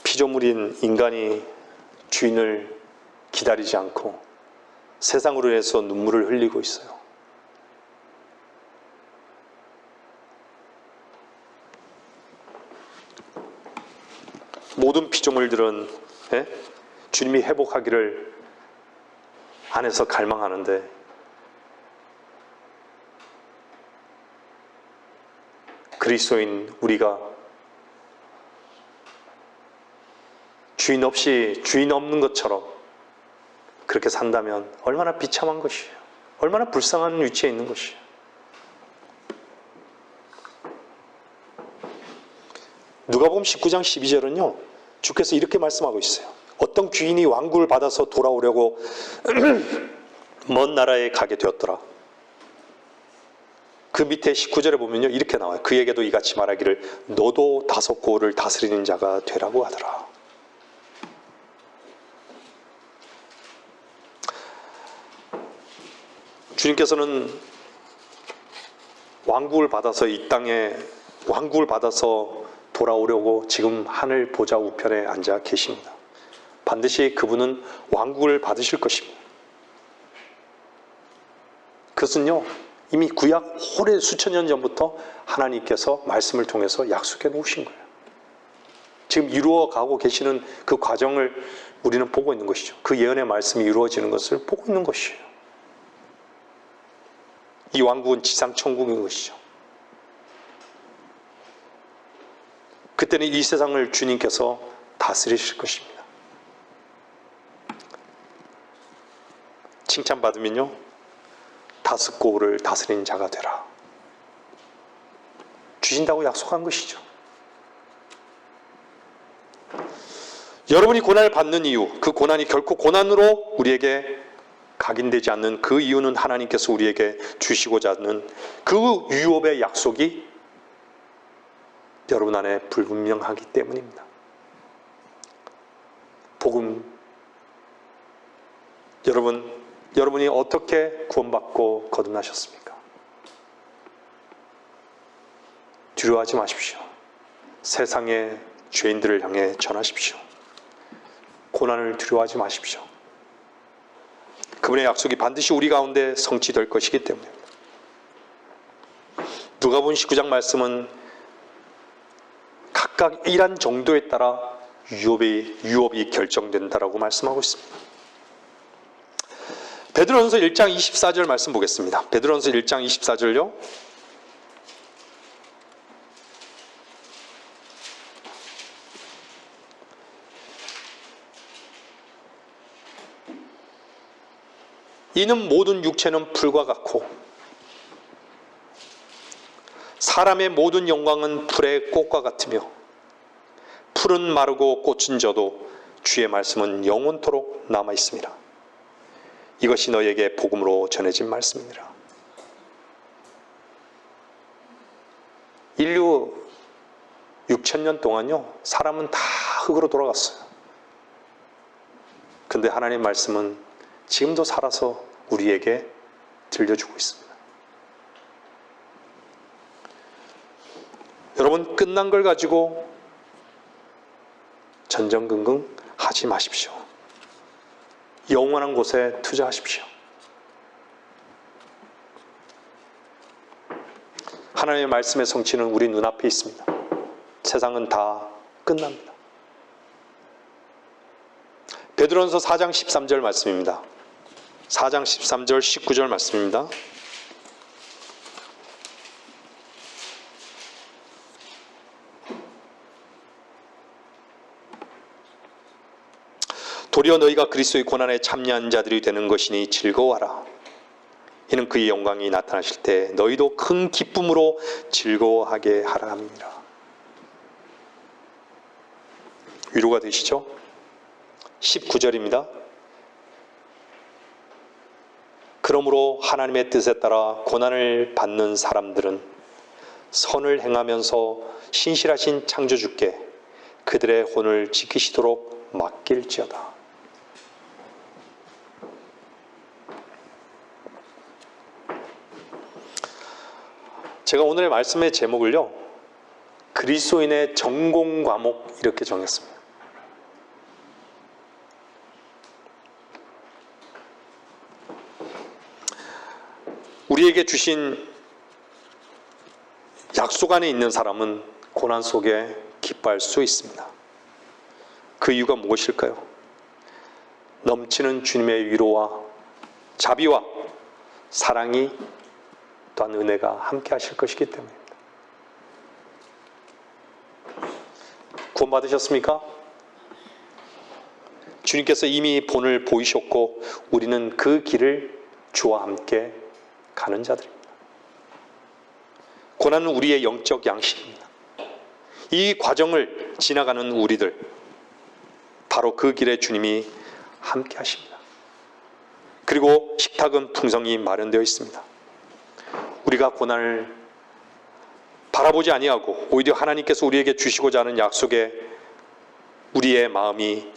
피조물인 인간이 주인을 기다리지 않고 세상으로 인해서 눈물을 흘리고 있어요. 모든 피조물들은 주님이 회복하기를 안에서 갈망하는데 그리스도인 우리가 주인 없는 것처럼 그렇게 산다면 얼마나 비참한 것이에요. 얼마나 불쌍한 위치에 있는 것이에요. 누가복음 19장 12절은요. 주께서 이렇게 말씀하고 있어요. 어떤 귀인이 왕구를 받아서 돌아오려고 먼 나라에 가게 되었더라. 그 밑에 19절에 보면요. 이렇게 나와요. 그에게도 이같이 말하기를 너도 5고을을 다스리는 자가 되라고 하더라. 주님께서는 왕국을 받아서 이 땅에 왕국을 받아서 돌아오려고 지금 하늘 보좌 우편에 앉아 계십니다. 반드시 그분은 왕국을 받으실 것입니다. 그것은요, 이미 구약 오래 수천 년 전부터 하나님께서 말씀을 통해서 약속해 놓으신 거예요. 지금 이루어가고 계시는 그 과정을 우리는 보고 있는 것이죠. 그 예언의 말씀이 이루어지는 것을 보고 있는 것이에요. 이 왕국은 지상천국인 것이죠. 그때는 이 세상을 주님께서 다스리실 것입니다. 칭찬받으면요, 5고을을 다스리는 자가 되라. 주신다고 약속한 것이죠. 여러분이 고난을 받는 이유, 그 고난이 결코 고난으로 우리에게 각인되지 않는 그 이유는 하나님께서 우리에게 주시고자 하는 그 유업의 약속이 여러분 안에 불분명하기 때문입니다. 복음, 여러분이 어떻게 구원받고 거듭나셨습니까? 두려워하지 마십시오. 세상의 죄인들을 향해 전하십시오. 고난을 두려워하지 마십시오. 그분의 약속이 반드시 우리 가운데 성취될 것이기 때문입니다. 누가복음 19장 말씀은 각각 일한 정도에 따라 유업이 결정된다라고 말씀하고 있습니다. 베드로전서 1장 24절 말씀 보겠습니다. 베드로전서 1장 24절요. 이는 모든 육체는 풀과 같고 사람의 모든 영광은 풀의 꽃과 같으며 풀은 마르고 꽃은 져도 주의 말씀은 영원토록 남아 있습니다. 이것이 너에게 복음으로 전해진 말씀이니라. 인류 6,000년 동안요, 사람은 다 흙으로 돌아갔어요. 근데 하나님의 말씀은 지금도 살아서 우리에게 들려주고 있습니다. 여러분, 끝난 걸 가지고 전전긍긍 하지 마십시오. 영원한 곳에 투자하십시오. 하나님의 말씀의 성취는 우리 눈앞에 있습니다. 세상은 다 끝납니다. 베드로전서 4장 13절 말씀입니다. 4장 13절 19절 말씀입니다. 도리어 너희가 그리스도의 고난에 참여한 자들이 되는 것이니 즐거워하라. 이는 그의 영광이 나타나실 때 너희도 큰 기쁨으로 즐거워하게 하라 함이니라. 위로가 되시죠? 19절입니다. 그러므로 하나님의 뜻에 따라 고난을 받는 사람들은 선을 행하면서 신실하신 창조주께 그들의 혼을 지키시도록 맡길지어다. 제가 오늘의 말씀의 제목을요, 그리스도인의 전공 과목 이렇게 정했습니다. 우리에게 주신 약속 안에 있는 사람은 고난 속에 기뻐할 수 있습니다. 그 이유가 무엇일까요? 넘치는 주님의 위로와 자비와 사랑이 또한 은혜가 함께 하실 것이기 때문입니다. 구원받으셨습니까? 주님께서 이미 본을 보이셨고 우리는 그 길을 주와 함께 가는 자들입니다. 고난은 우리의 영적 양식입니다. 이 과정을 지나가는 우리들, 바로 그 길에 주님이 함께 하십니다. 그리고 식탁은 풍성히 마련되어 있습니다. 우리가 고난을 바라보지 아니하고 오히려 하나님께서 우리에게 주시고자 하는 약속에 우리의 마음이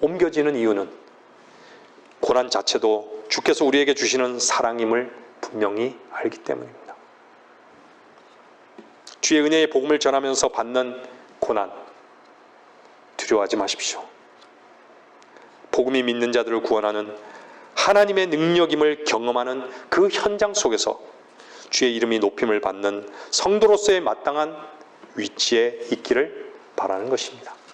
옮겨지는 이유는 고난 자체도 주께서 우리에게 주시는 사랑임을 분명히 알기 때문입니다. 주의 은혜의 복음을 전하면서 받는 고난, 두려워하지 마십시오. 복음이 믿는 자들을 구원하는 하나님의 능력임을 경험하는 그 현장 속에서 주의 이름이 높임을 받는 성도로서의 마땅한 위치에 있기를 바라는 것입니다.